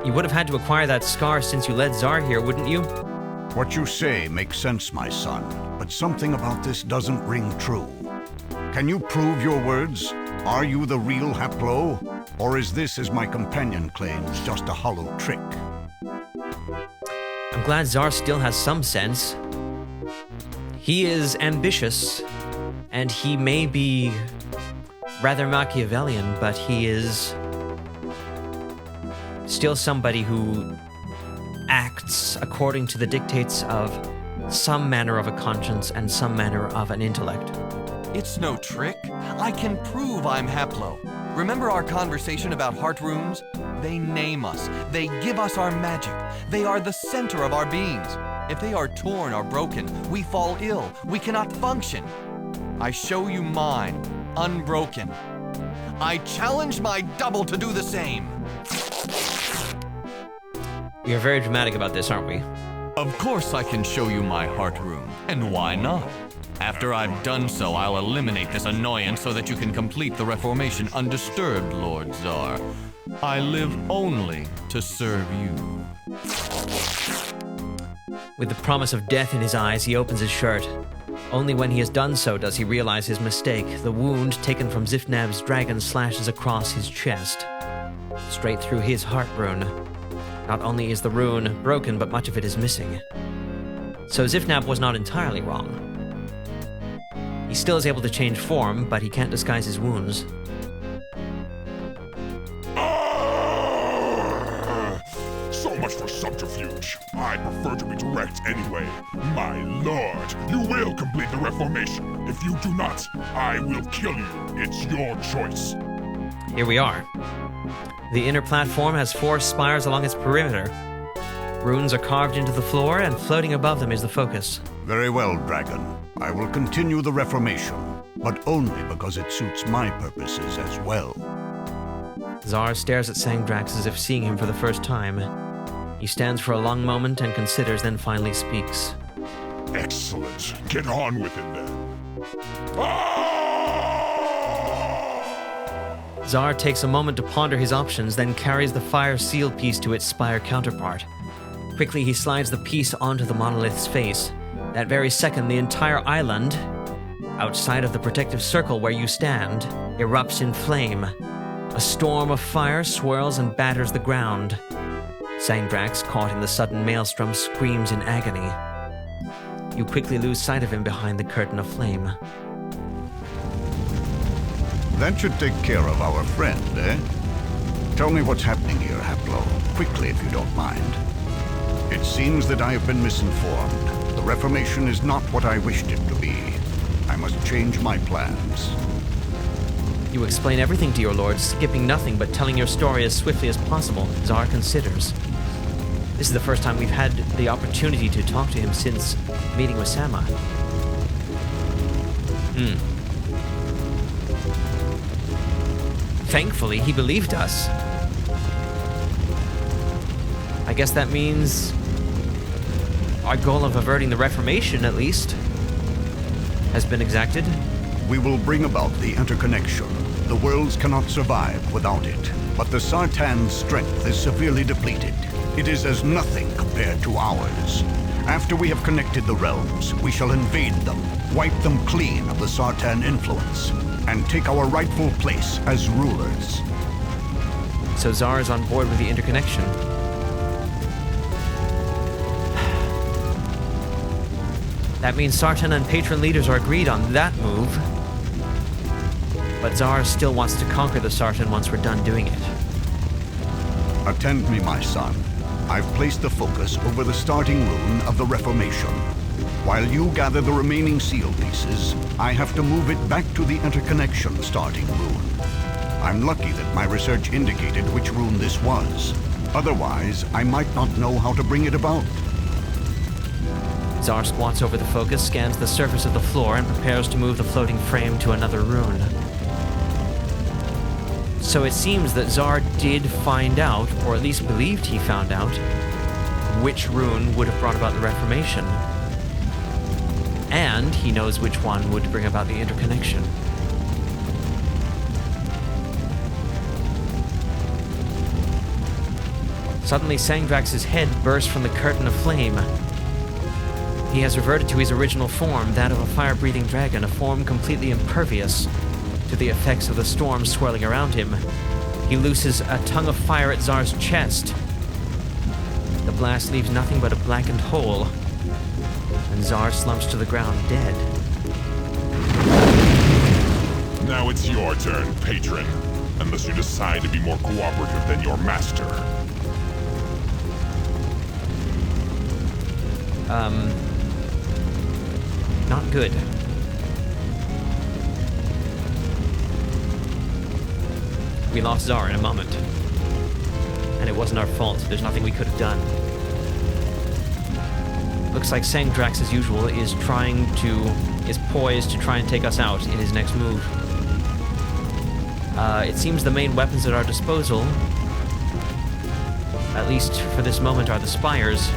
You would have had to acquire that scar since you led Zar here, wouldn't you? What you say makes sense, my son, but something about this doesn't ring true. Can you prove your words? Are you the real Haplo? Or is this, as my companion claims, just a hollow trick? I'm glad Zar still has some sense. He is ambitious, and he may be rather Machiavellian, but he is still somebody who acts according to the dictates of some manner of a conscience and some manner of an intellect. It's no trick. I can prove I'm Haplo. Remember our conversation about heart runes? They name us. They give us our magic. They are the center of our beings. If they are torn or broken, we fall ill. We cannot function. I show you mine, unbroken. I challenge my double to do the same. We are very dramatic about this, aren't we? Of course I can show you my heart room, and why not? After I've done so, I'll eliminate this annoyance so that you can complete the reformation undisturbed, Lord Tsar. I live only to serve you. With the promise of death in his eyes, he opens his shirt. Only when he has done so does he realize his mistake. The wound taken from Zifnab's dragon slashes across his chest, straight through his heart rune. Not only is the rune broken, but much of it is missing. So Zifnab was not entirely wrong. He still is able to change form, but he can't disguise his wounds. So much for subterfuge. I prefer to be direct anyway. My lord, you will complete the reformation. If you do not, I will kill you. It's your choice. Here we are. The inner platform has 4 spires along its perimeter. Runes are carved into the floor, and floating above them is the focus. Very well, Dragon. I will continue the reformation, but only because it suits my purposes as well. Tsar stares at Sang-Drax as if seeing him for the first time. He stands for a long moment and considers, then finally speaks. Excellent. Get on with it then. Tsar takes a moment to ponder his options, then carries the fire seal piece to its spire counterpart. Quickly, he slides the piece onto the monolith's face. That very second, the entire island, outside of the protective circle where you stand, erupts in flame. A storm of fire swirls and batters the ground. Sang-Drax, caught in the sudden maelstrom, screams in agony. You quickly lose sight of him behind the curtain of flame. That should take care of our friend, eh? Tell me what's happening here, Haplo. Quickly, if you don't mind. It seems that I have been misinformed. The Reformation is not what I wished it to be. I must change my plans. You explain everything to your lord, skipping nothing but telling your story as swiftly as possible, Tsar considers. This is the first time we've had the opportunity to talk to him since meeting with Sama. Thankfully, he believed us. I guess that means our goal of averting the Reformation, at least, has been exacted. We will bring about the interconnection. The worlds cannot survive without it. But the Sartan's strength is severely depleted. It is as nothing compared to ours. After we have connected the realms, we shall invade them, wipe them clean of the Sartan influence, and take our rightful place as rulers. So Tsar is on board with the interconnection. That means Sartan and patron leaders are agreed on that move. But Tsar still wants to conquer the Sartan once we're done doing it. Attend me, my son. I've placed the focus over the starting rune of the Reformation. While you gather the remaining seal pieces, I have to move it back to the interconnection starting rune. I'm lucky that my research indicated which rune this was. Otherwise, I might not know how to bring it about. Tsar squats over the focus, scans the surface of the floor, and prepares to move the floating frame to another rune. So it seems that Tsar did find out, or at least believed he found out, which rune would have brought about the Reformation. And he knows which one would bring about the interconnection. Suddenly, Sang-Drax's head bursts from the curtain of flame. He has reverted to his original form, that of a fire-breathing dragon, a form completely impervious to the effects of the storm swirling around him. He looses a tongue of fire at Tsar's chest. The blast leaves nothing but a blackened hole, and Tsar slumps to the ground, dead. Now it's your turn, patron. Unless you decide to be more cooperative than your master. Not good. We lost Tsar in a moment. And it wasn't our fault. There's nothing we could have done. Looks looks like Sang-Drax, as usual, is poised to try and take us out in his next move. It seems the main weapons at our disposal, at least for this moment, are the spires.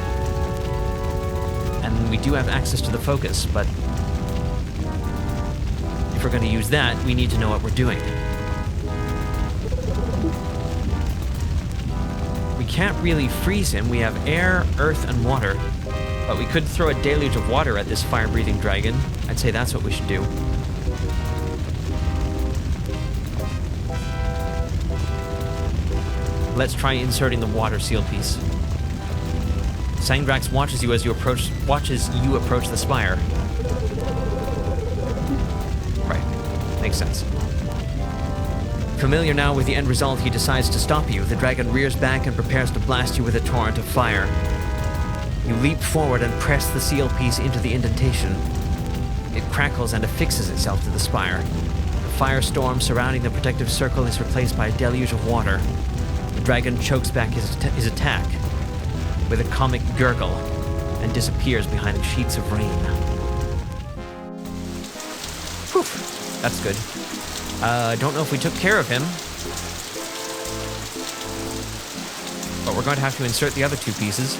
And we do have access to the focus, but if we're going to use that, we need to know what we're doing. We can't really freeze him. We have air, earth, and water. But we could throw a deluge of water at this fire-breathing dragon. I'd say that's what we should do. Let's try inserting the water seal piece. Sang-Drax watches you approach the spire. Right. Makes sense. Familiar now with the end result, he decides to stop you. The dragon rears back and prepares to blast you with a torrent of fire. You leap forward and press the seal piece into the indentation. It crackles and affixes itself to the spire. The firestorm surrounding the protective circle is replaced by a deluge of water. The dragon chokes back his attack with a comic gurgle and disappears behind sheets of rain. Whew, that's good. Don't know if we took care of him, but we're going to have to insert the other two pieces.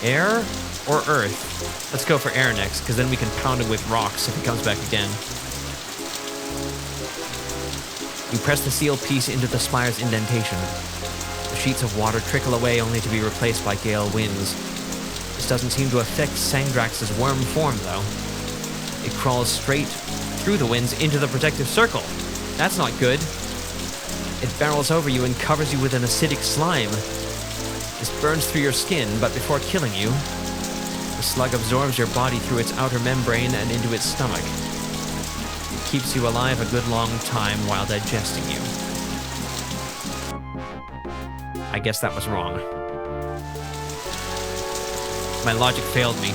Air or earth? Let's go for air next, because then we can pound him with rocks if he comes back again. You press the seal piece into the spire's indentation. The sheets of water trickle away only to be replaced by gale winds. This doesn't seem to affect Sang-Drax's worm form, though. It crawls straight through the winds into the protective circle. That's not good. It barrels over you and covers you with an acidic slime. This burns through your skin, but before killing you, the slug absorbs your body through its outer membrane and into its stomach. It keeps you alive a good long time while digesting you. I guess that was wrong. My logic failed me.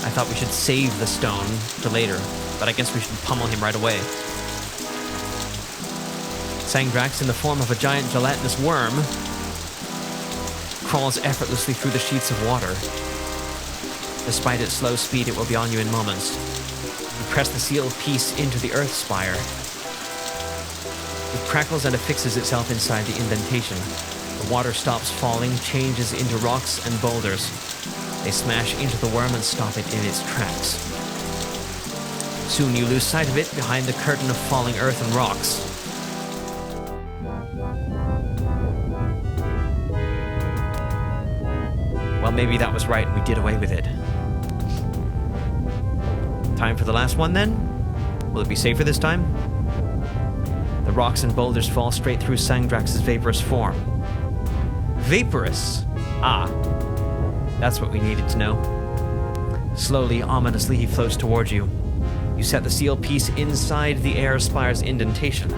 I thought we should save the stone for later, but I guess we should pummel him right away. Sang-Drax, in the form of a giant gelatinous worm, crawls effortlessly through the sheets of water. Despite its slow speed, it will be on you in moments. You press the seal piece into the earth spire. It crackles and affixes itself inside the indentation. The water stops falling, changes into rocks and boulders. They smash into the worm and stop it in its tracks. Soon you lose sight of it behind the curtain of falling earth and rocks. Well, maybe that was right and we did away with it. Time for the last one, then? Will it be safer this time? The rocks and boulders fall straight through Sang-Drax's vaporous form. Vaporous? Ah. That's what we needed to know. Slowly, ominously, he floats towards you. You set the seal piece inside the air spire's indentation.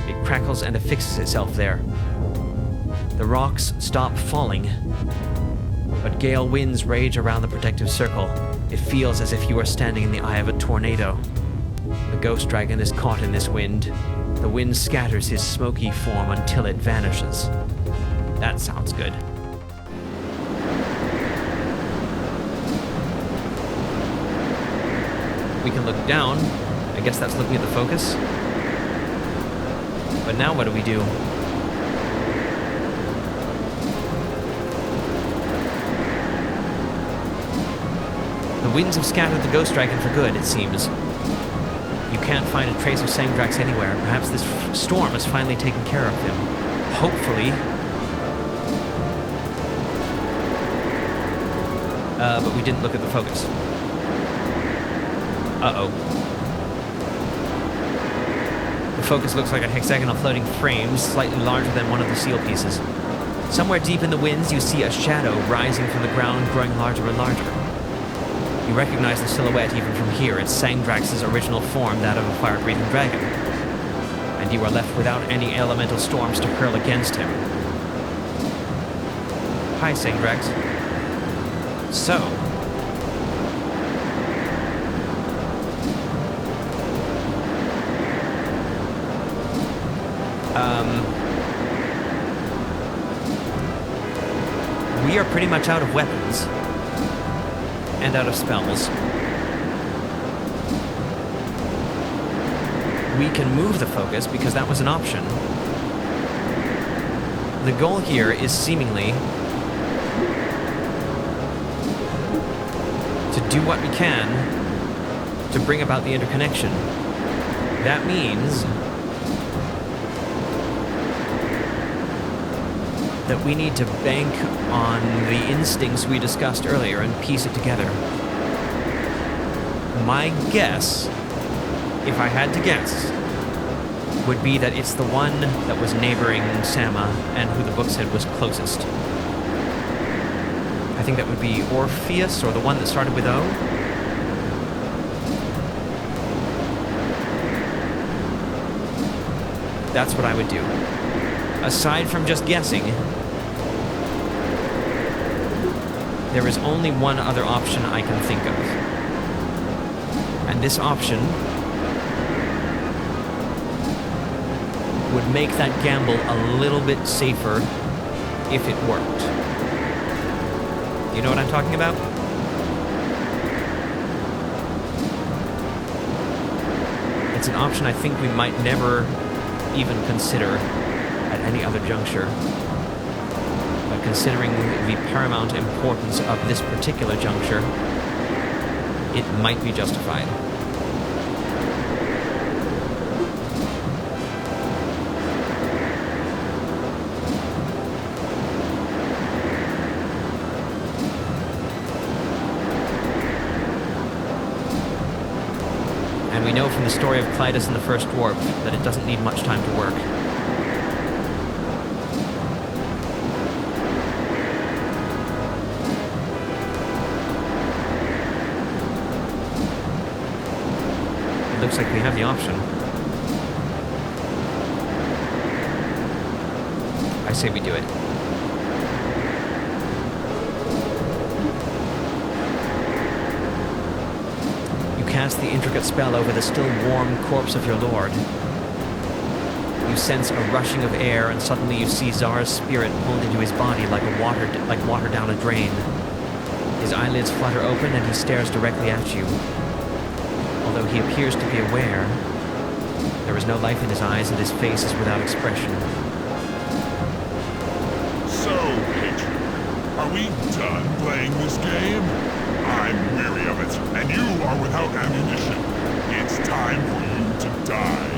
It crackles and affixes itself there. The rocks stop falling, but gale winds rage around the protective circle. It feels as if you are standing in the eye of a tornado. The ghost dragon is caught in this wind. The wind scatters his smoky form until it vanishes. That sounds good. We can look down. I guess that's looking at the focus. But now what do we do? The winds have scattered the ghost dragon for good, it seems. You can't find a trace of Sang-Drax anywhere. Perhaps this storm has finally taken care of him. Hopefully. But we didn't look at the focus. Uh-oh. The focus looks like a hexagonal floating frame, slightly larger than one of the seal pieces. Somewhere deep in the winds, you see a shadow rising from the ground, growing larger and larger. You recognize the silhouette even from here. It's Sang-Drax's original form, that of a fire-breathing dragon. And you are left without any elemental storms to hurl against him. Hi, Sang-Drax. So... we are pretty much out of weapons and out of spells. We can move the focus because that was an option. The goal here is seemingly to do what we can to bring about the interconnection. That means that we need to bank on the instincts we discussed earlier and piece it together. My guess, if I had to guess, would be that it's the one that was neighboring Sama and who the book said was closest. I think that would be Orpheus, or the one that started with O. That's what I would do. Aside from just guessing, there is only one other option I can think of. And this option would make that gamble a little bit safer if it worked. You know what I'm talking about? It's an option I think we might never even consider at any other juncture. But considering the paramount importance of this particular juncture, it might be justified. And we know from the story of Clytus and the First Dwarf that it doesn't need much time to work. It looks like we have the option. I say we do it. Cast the intricate spell over the still warm corpse of your lord. You sense a rushing of air, and suddenly you see Zar's spirit pulled into his body like water down a drain. His eyelids flutter open, and he stares directly at you. Although he appears to be aware, there is no life in his eyes, and his face is without expression. So, patron, are we done playing this game? I'm weary of it, and you are without ammunition. It's time for you to die.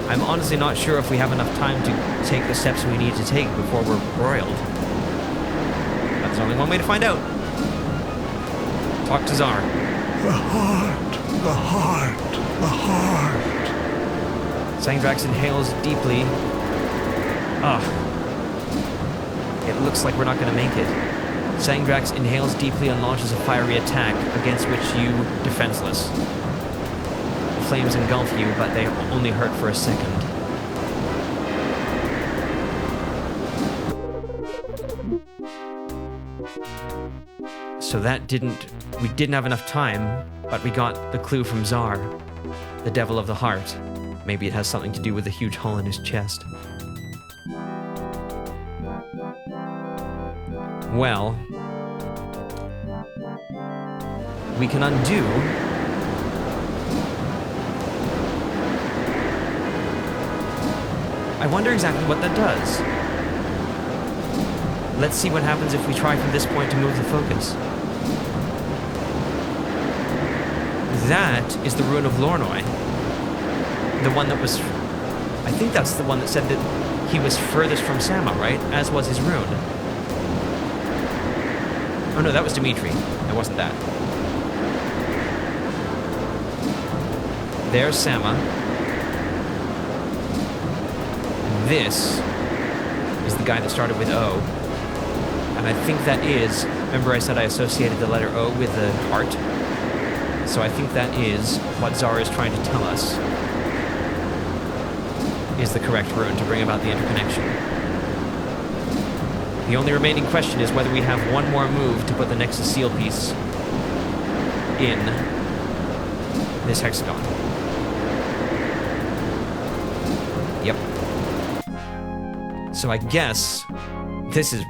I'm honestly not sure if we have enough time to take the steps we need to take before we're broiled. But there's only one way to find out. Talk to Zar. The heart, the heart, the heart. Sang-Drax inhales deeply. Ugh. It looks like we're not going to make it. Sang-Drax inhales deeply and launches a fiery attack against which you defenseless. The flames engulf you, but they only hurt for a second. So we didn't have enough time, but we got the clue from Zar, the devil of the heart. Maybe it has something to do with the huge hole in his chest. Well, we can undo I wonder exactly what that does. Let's see what happens if we try from this point to move the focus. That is the Rune of Lornoi. The one that was... I think that's the one that said that he was furthest from Sama, right? As was his rune. Oh no, that was Dimitri. It wasn't that. There's Sama. And this is the guy that started with O. And I think that is... Remember I said I associated the letter O with the heart? So I think that is what Zara is trying to tell us is the correct rune to bring about the interconnection. The only remaining question is whether we have one more move to put the Nexus seal piece in this hexagon. So I guess this is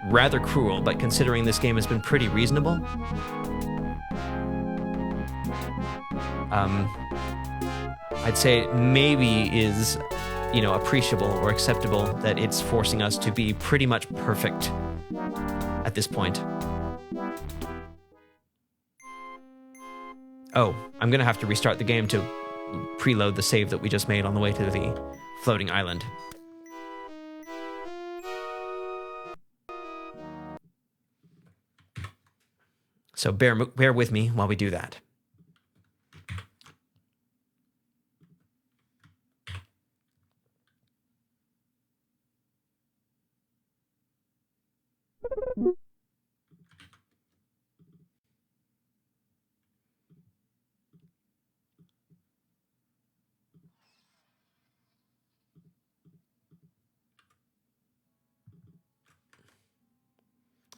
rather cruel, but considering this game has been pretty reasonable, I'd say it maybe is, appreciable or acceptable that it's forcing us to be pretty much perfect at this point. Oh, I'm gonna have to restart the game to preload the save that we just made on the way to the floating island. So bear with me while we do that.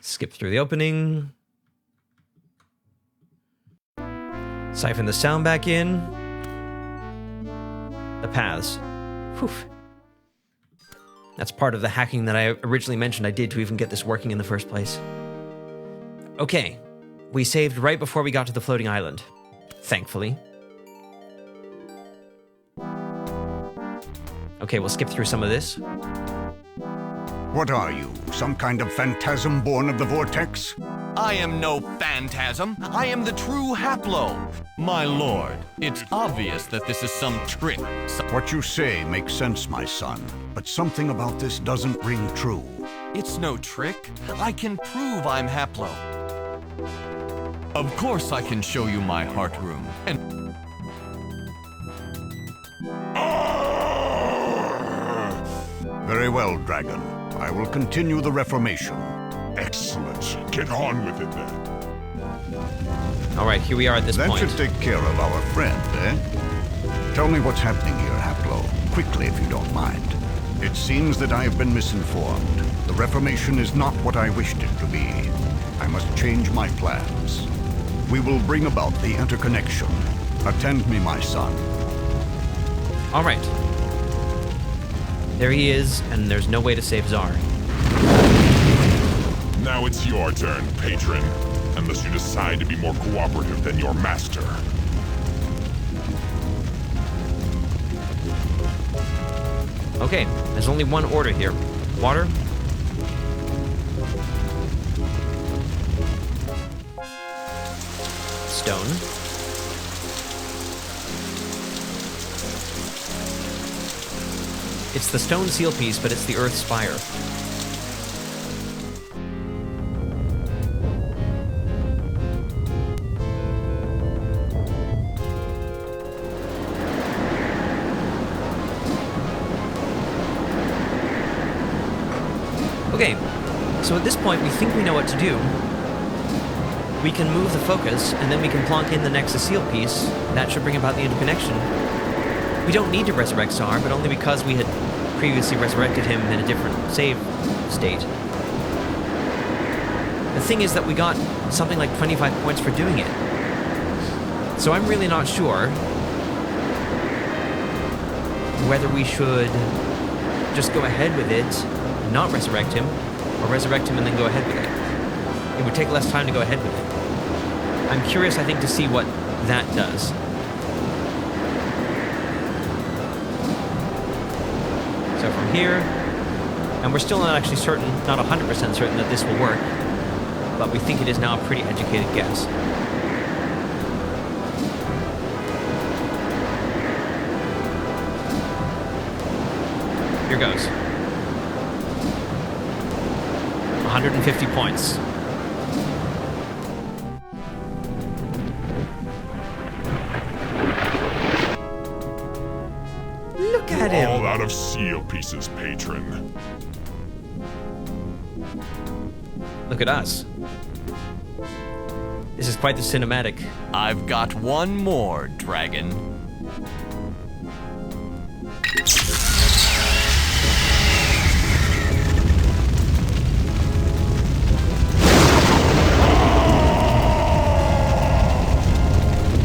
Skip through the opening. Siphon the sound back in. The paths. Whew. That's part of the hacking that I originally mentioned I did to even get this working in the first place. Okay, we saved right before we got to the floating island, thankfully. Okay, we'll skip through some of this. What are you, some kind of phantasm born of the vortex? I am no phantasm. I am the true Haplo. My lord, it's obvious that this is some trick. What you say makes sense, my son, but something about this doesn't ring true. It's no trick. I can prove I'm Haplo. Of course I can show you my heart room. And Very well, Dragon. I will continue the Reformation. Excellent. Get on with it then. All right, here we are at this That point. should take care of our friend, eh? Tell me what's happening here, Haplo. Quickly, if you don't mind. It seems that I have been misinformed. The Reformation is not what I wished it to be. I must change my plans. We will bring about the interconnection. Attend me, my son. All right. There he is, and there's no way to save Czar. Now it's your turn, patron. Unless you decide to be more cooperative than your master. Okay, there's only one order here. Water. Stone. It's the stone seal piece, but it's the earth spire. Okay, so at this point we think we know what to do. We can move the focus, and then we can plonk in the Nexus seal piece. That should bring about the interconnection. We don't need to resurrect Czar, but only because we had previously resurrected him in a different save state. The thing is that we got something like 25 points for doing it. So I'm really not sure whether we should just go ahead with it and not resurrect him, or resurrect him and then go ahead with it. It would take less time to go ahead with it. I'm curious, I think, to see what that does. So from here, and we're still not actually certain, not 100% certain that this will work, but we think it is now a pretty educated guess. Here goes. 150 points. Look at him. All out of seal pieces, patron. Look at us. This is quite the cinematic. I've got one more, dragon.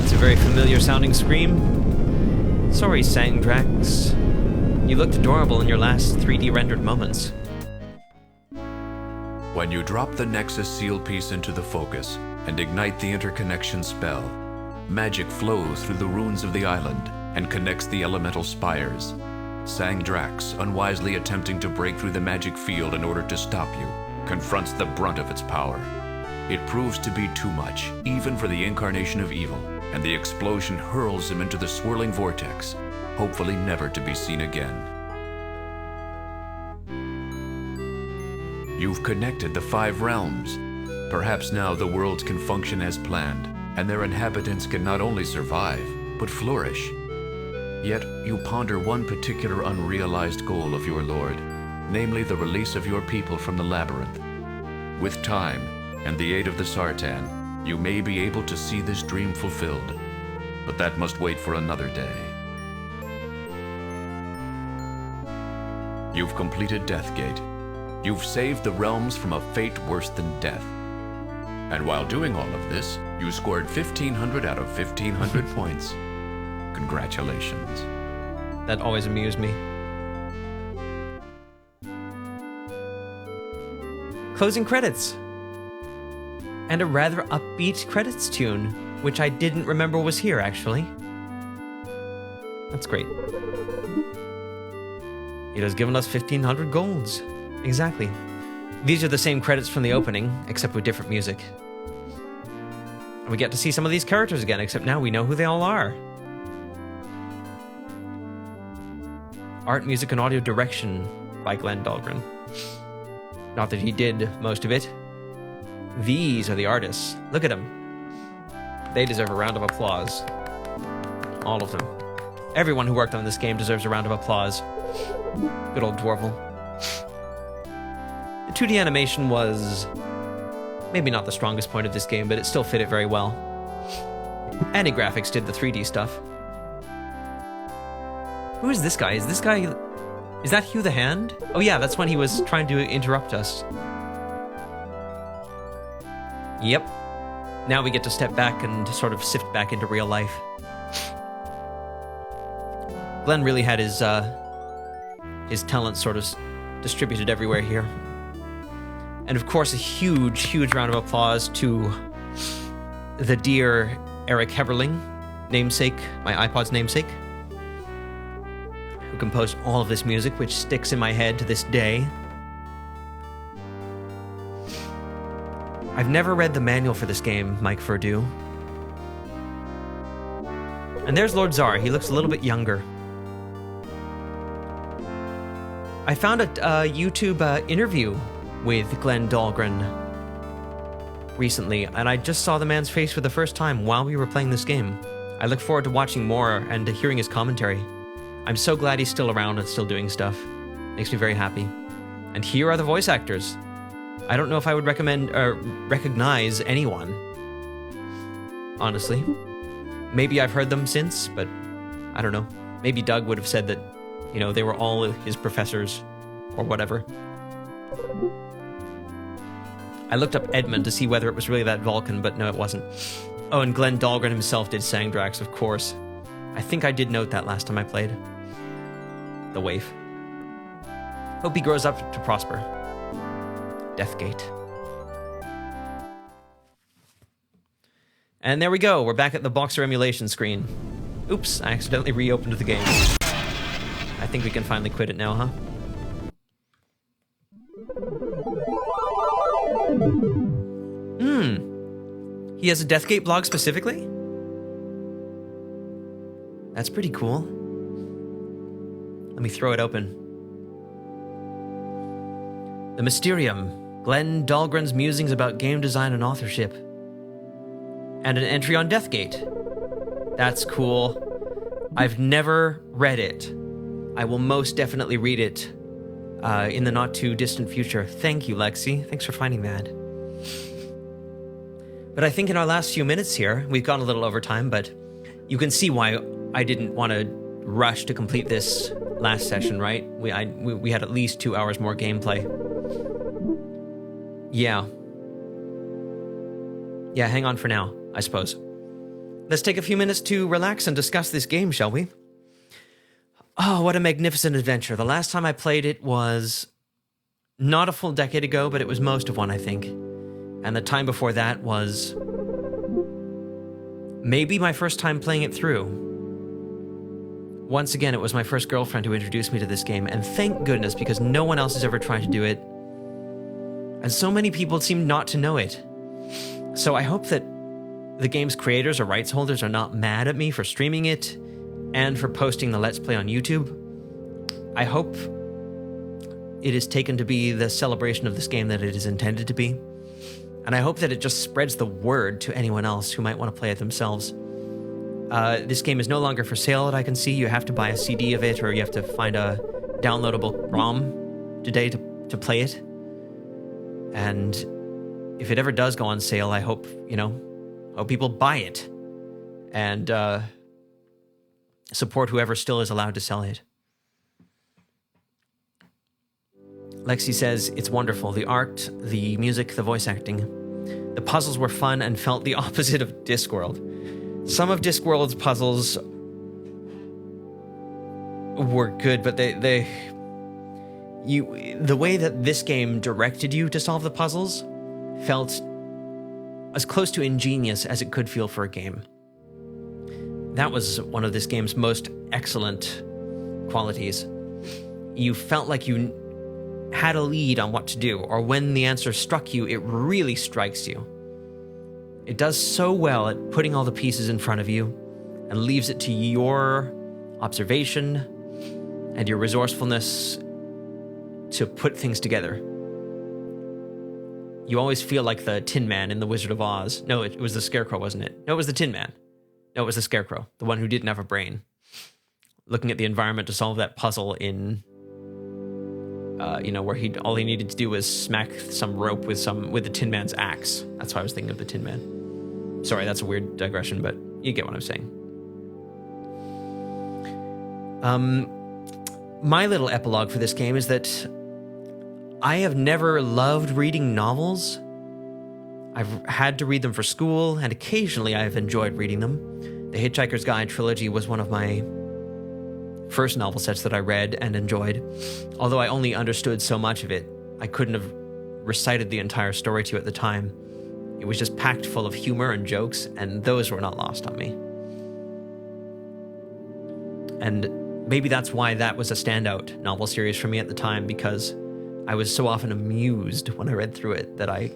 It's a very familiar sounding scream. Sorry, Sang-Drax. You looked adorable in your last 3D rendered moments. When you drop the Nexus seal piece into the focus and ignite the interconnection spell, magic flows through the ruins of the island and connects the elemental spires. Sang-Drax, unwisely attempting to break through the magic field in order to stop you, confronts the brunt of its power. It proves to be too much, even for the incarnation of evil, and the explosion hurls him into the swirling vortex, hopefully never to be seen again. You've connected the 5 realms. Perhaps now the worlds can function as planned, and their inhabitants can not only survive, but flourish. Yet you ponder one particular unrealized goal of your Lord, namely the release of your people from the Labyrinth. With time, and the aid of the Sartan, you may be able to see this dream fulfilled, but that must wait for another day. You've completed Deathgate. You've saved the realms from a fate worse than death. And while doing all of this, you scored 1,500 out of 1,500 points. Congratulations. That always amused me. Closing credits. And a rather upbeat credits tune, which I didn't remember was here, actually. That's great. It has given us 1,500 golds. Exactly. These are the same credits from the opening, except with different music. And we get to see some of these characters again, except now we know who they all are. Art, music, and audio direction by Glenn Dahlgren. Not that he did most of it. These are the artists. Look at them. They deserve a round of applause. All of them. Everyone who worked on this game deserves a round of applause. Good old Dwarvel. The 2D animation was maybe not the strongest point of this game, but it still fit it very well. Graphics did the 3D stuff. Who is this guy? Is that Hugh the Hand? Oh yeah, that's when he was trying to interrupt us. Yep. Now we get to step back and sort of sift back into real life. Glenn really had his talents sort of distributed everywhere here. And of course, a huge, huge round of applause to the dear Eric Heberling, namesake, my iPod's namesake, who composed all of this music, which sticks in my head to this day. I've never read the manual for this game, Mike Verdu. And there's Lord Czar. He looks a little bit younger. I found a YouTube interview with Glenn Dahlgren recently, and I just saw the man's face for the first time while we were playing this game. I look forward to watching more and to hearing his commentary. I'm so glad he's still around and still doing stuff. Makes me very happy. And here are the voice actors. I don't know if I would recognize anyone, honestly. Maybe I've heard them since, but I don't know. Maybe Doug would have said that, you know, they were all his professors or whatever. I looked up Edmund to see whether it was really that Vulcan, but no, it wasn't. Oh, and Glenn Dahlgren himself did Sang-Drax, of course. I think I did note that last time I played. The waif. Hope he grows up to prosper. Deathgate. And there we go. We're back at the Boxer emulation screen. Oops, I accidentally reopened the game. I think we can finally quit it now, huh? He has a Deathgate blog specifically? That's pretty cool. Let me throw it open. The Mysterium. Glenn Dahlgren's musings about game design and authorship. And an entry on Deathgate. That's cool. I've never read it. I will most definitely read it in the not too distant future. Thank you, Lexi. Thanks for finding that. But I think in our last few minutes here, we've gone a little over time, but you can see why I didn't want to rush to complete this last session, right? We had at least 2 hours more gameplay. Yeah, hang on for now, I suppose. Let's take a few minutes to relax and discuss this game, shall we? Oh, what a magnificent adventure. The last time I played it was not a full decade ago, but it was most of one, I think. And the time before that was maybe my first time playing it through. Once again, it was my first girlfriend who introduced me to this game, and thank goodness, because no one else has ever tried to do it. And so many people seem not to know it. So I hope that the game's creators or rights holders are not mad at me for streaming it and for posting the Let's Play on YouTube. I hope it is taken to be the celebration of this game that it is intended to be. And I hope that it just spreads the word to anyone else who might want to play it themselves. This game is no longer for sale that I can see. You have to buy a CD of it, or you have to find a downloadable ROM today to play it. And if it ever does go on sale, I hope, hope people buy it and support whoever still is allowed to sell it. Lexi says, it's wonderful. The art, the music, the voice acting. The puzzles were fun and felt the opposite of Discworld. Some of Discworld's puzzles were good, but the way that this game directed you to solve the puzzles felt as close to ingenious as it could feel for a game. That was one of this game's most excellent qualities. You felt like you had a lead on what to do, or when the answer struck you, it really strikes you. It does so well at putting all the pieces in front of you and leaves it to your observation and your resourcefulness to put things together. You always feel like the Tin Man in The Wizard of Oz. No, it was the Scarecrow, wasn't it? No, it was the Tin Man. No, it was the Scarecrow, the one who didn't have a brain. Looking at the environment to solve that puzzle in, where all he needed to do was smack some rope with the Tin Man's axe. That's why I was thinking of the Tin Man. Sorry, that's a weird digression, but you get what I'm saying. My little epilogue for this game is that I have never loved reading novels. I've had to read them for school, and occasionally I've enjoyed reading them. The Hitchhiker's Guide trilogy was one of my first novel sets that I read and enjoyed. Although I only understood so much of it, I couldn't have recited the entire story to you at the time. It was just packed full of humor and jokes, and those were not lost on me. And maybe that's why that was a standout novel series for me at the time, because I was so often amused when I read through it that I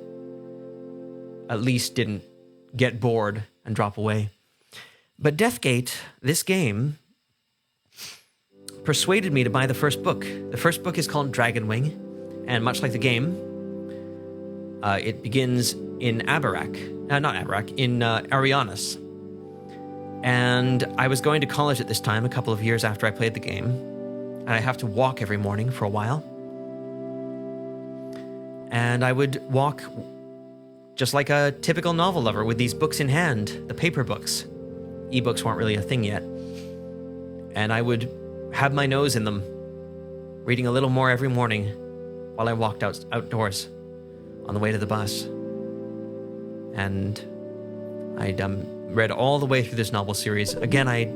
at least didn't get bored and drop away. But Deathgate, this game, persuaded me to buy the first book. The first book is called Dragonwing, and much like the game, it begins in Arianas. And I was going to college at this time, a couple of years after I played the game, and I have to walk every morning for a while. And I would walk just like a typical novel lover with these books in hand, the paper books. Ebooks weren't really a thing yet. And I would have my nose in them, reading a little more every morning while I walked outdoors on the way to the bus. And I'd read all the way through this novel series. Again, I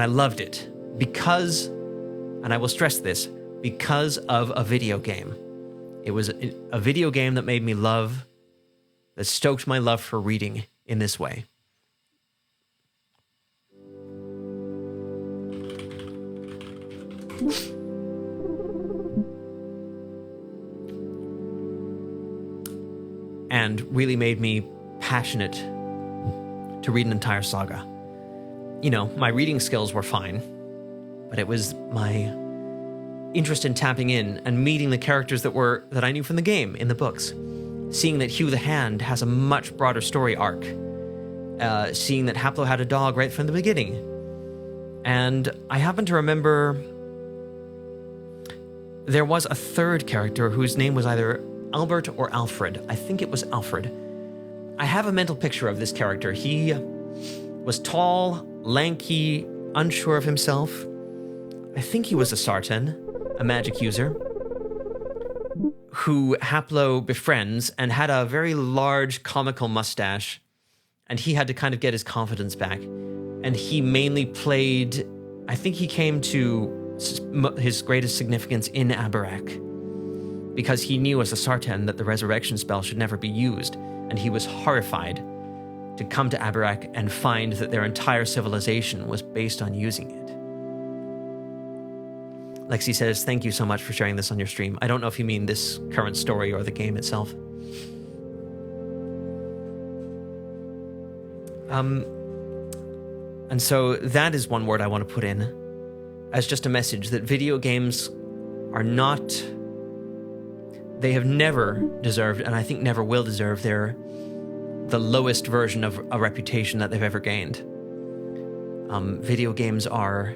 loved it because, and I will stress this, because of a video game. It was a video game that made me that stoked my love for reading in this way. And really made me passionate to read an entire saga. My reading skills were fine, but it was my interest in tapping in and meeting the characters that I knew from the game in the books. Seeing that Hugh the Hand has a much broader story arc. Seeing that Haplo had a dog right from the beginning. And I happen to remember there was a third character whose name was either Albert or Alfred. I think it was Alfred. I have a mental picture of this character. He was tall, lanky, unsure of himself. I think he was a Sartan, a magic user, who Haplo befriends and had a very large comical mustache, and he had to kind of get his confidence back. And he mainly played I think he came to his greatest significance in Abarak because he knew as a Sartan that the resurrection spell should never be used, and he was horrified to come to Abarak and find that their entire civilization was based on using it. Lexi says, thank you so much for sharing this on your stream. I don't know if you mean this current story or the game itself. And so that is one word I want to put in as just a message that video games are not, they have never deserved, and I think never will deserve, the lowest version of a reputation that they've ever gained. Video games are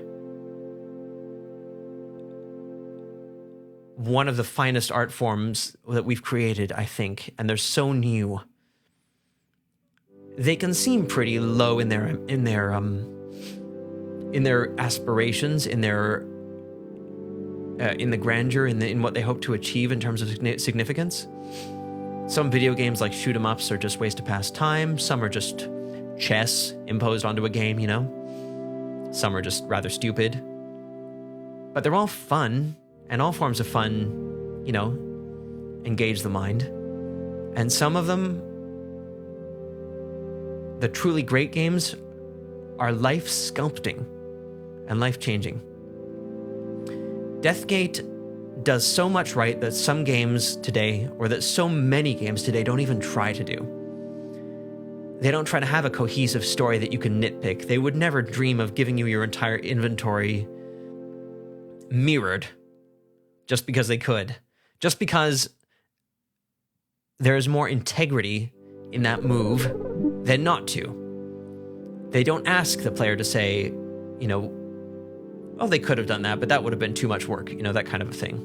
one of the finest art forms that we've created, I think, and they're so new. They can seem pretty low in their aspirations, in the grandeur, in what they hope to achieve in terms of significance. Some video games like shoot 'em ups are just ways to pass time. Some are just chess imposed onto a game, you know. Some are just rather stupid. But they're all fun, and all forms of fun, you know, engage the mind. And some of them, the truly great games, are life sculpting and life changing. Deathgate does so much right that some games today, or that so many games today, don't even try to do. They don't try to have a cohesive story that you can nitpick. They would never dream of giving you your entire inventory mirrored just because they could. Just because there is more integrity in that move than not to. They don't ask the player to say, you know, oh, they could have done that, but that would have been too much work, you know, that kind of a thing.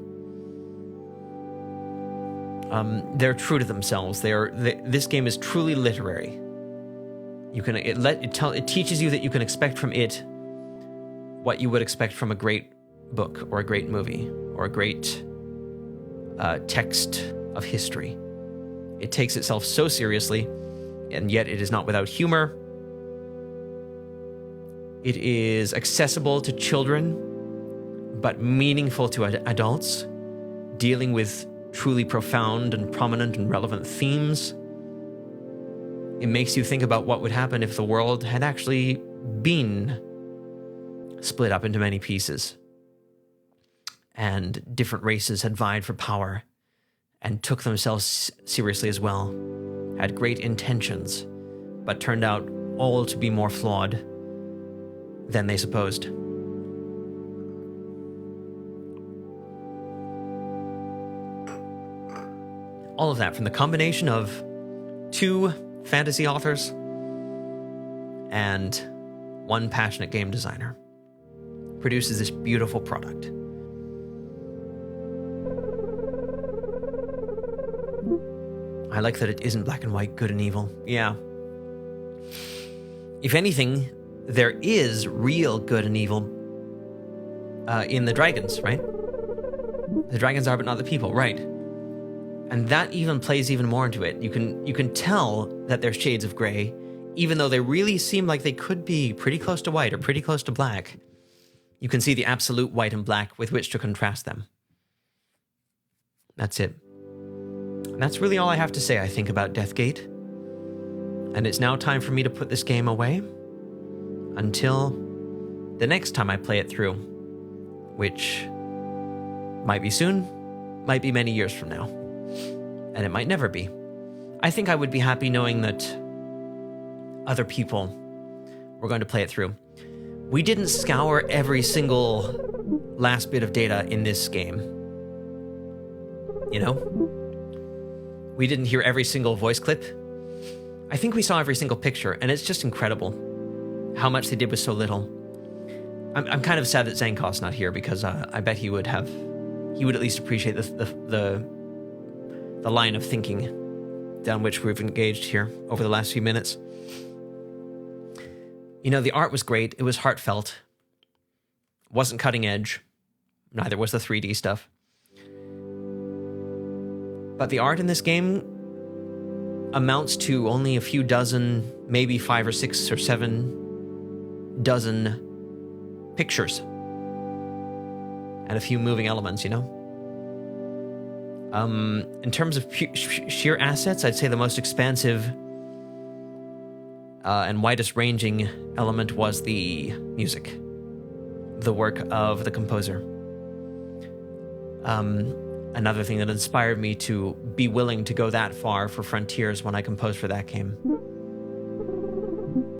They're true to themselves. This game is truly literary. It teaches you that you can expect from it what you would expect from a great book or a great movie or a great text of history. It takes itself so seriously, and yet it is not without humor. It is accessible to children, but meaningful to adults, dealing with truly profound and prominent and relevant themes. It makes you think about what would happen if the world had actually been split up into many pieces, and different races had vied for power and took themselves seriously as well, had great intentions, but turned out all to be more flawed than they supposed. All of that from the combination of two fantasy authors and one passionate game designer produces this beautiful product. I like that it isn't black and white, good and evil. Yeah. If anything, there is real good and evil in the dragons, right? The dragons are, but not the people, right? And that even plays even more into it. You can tell that there's shades of gray, even though they really seem like they could be pretty close to white or pretty close to black. You can see the absolute white and black with which to contrast them. That's it. And that's really all I have to say, I think, about Deathgate. And it's now time for me to put this game away until the next time I play it through, which might be soon, might be many years from now, and it might never be. I think I would be happy knowing that other people were going to play it through. We didn't scour every single last bit of data in this game. You know? We didn't hear every single voice clip. I think we saw every single picture, and it's just incredible how much they did with so little. I'm kind of sad that Zankos not here, because I bet he would at least appreciate the line of thinking down which we've engaged here over the last few minutes. You know, the art was great. It was heartfelt. It wasn't cutting edge. Neither was the 3D stuff. But the art in this game amounts to only a few dozen, maybe 5 or 6 or 7 dozen pictures and a few moving elements, you know? In terms of sheer assets, I'd say the most expansive and widest ranging element was the music, the work of the composer. Another thing that inspired me to be willing to go that far for Frontiers when I composed for that game.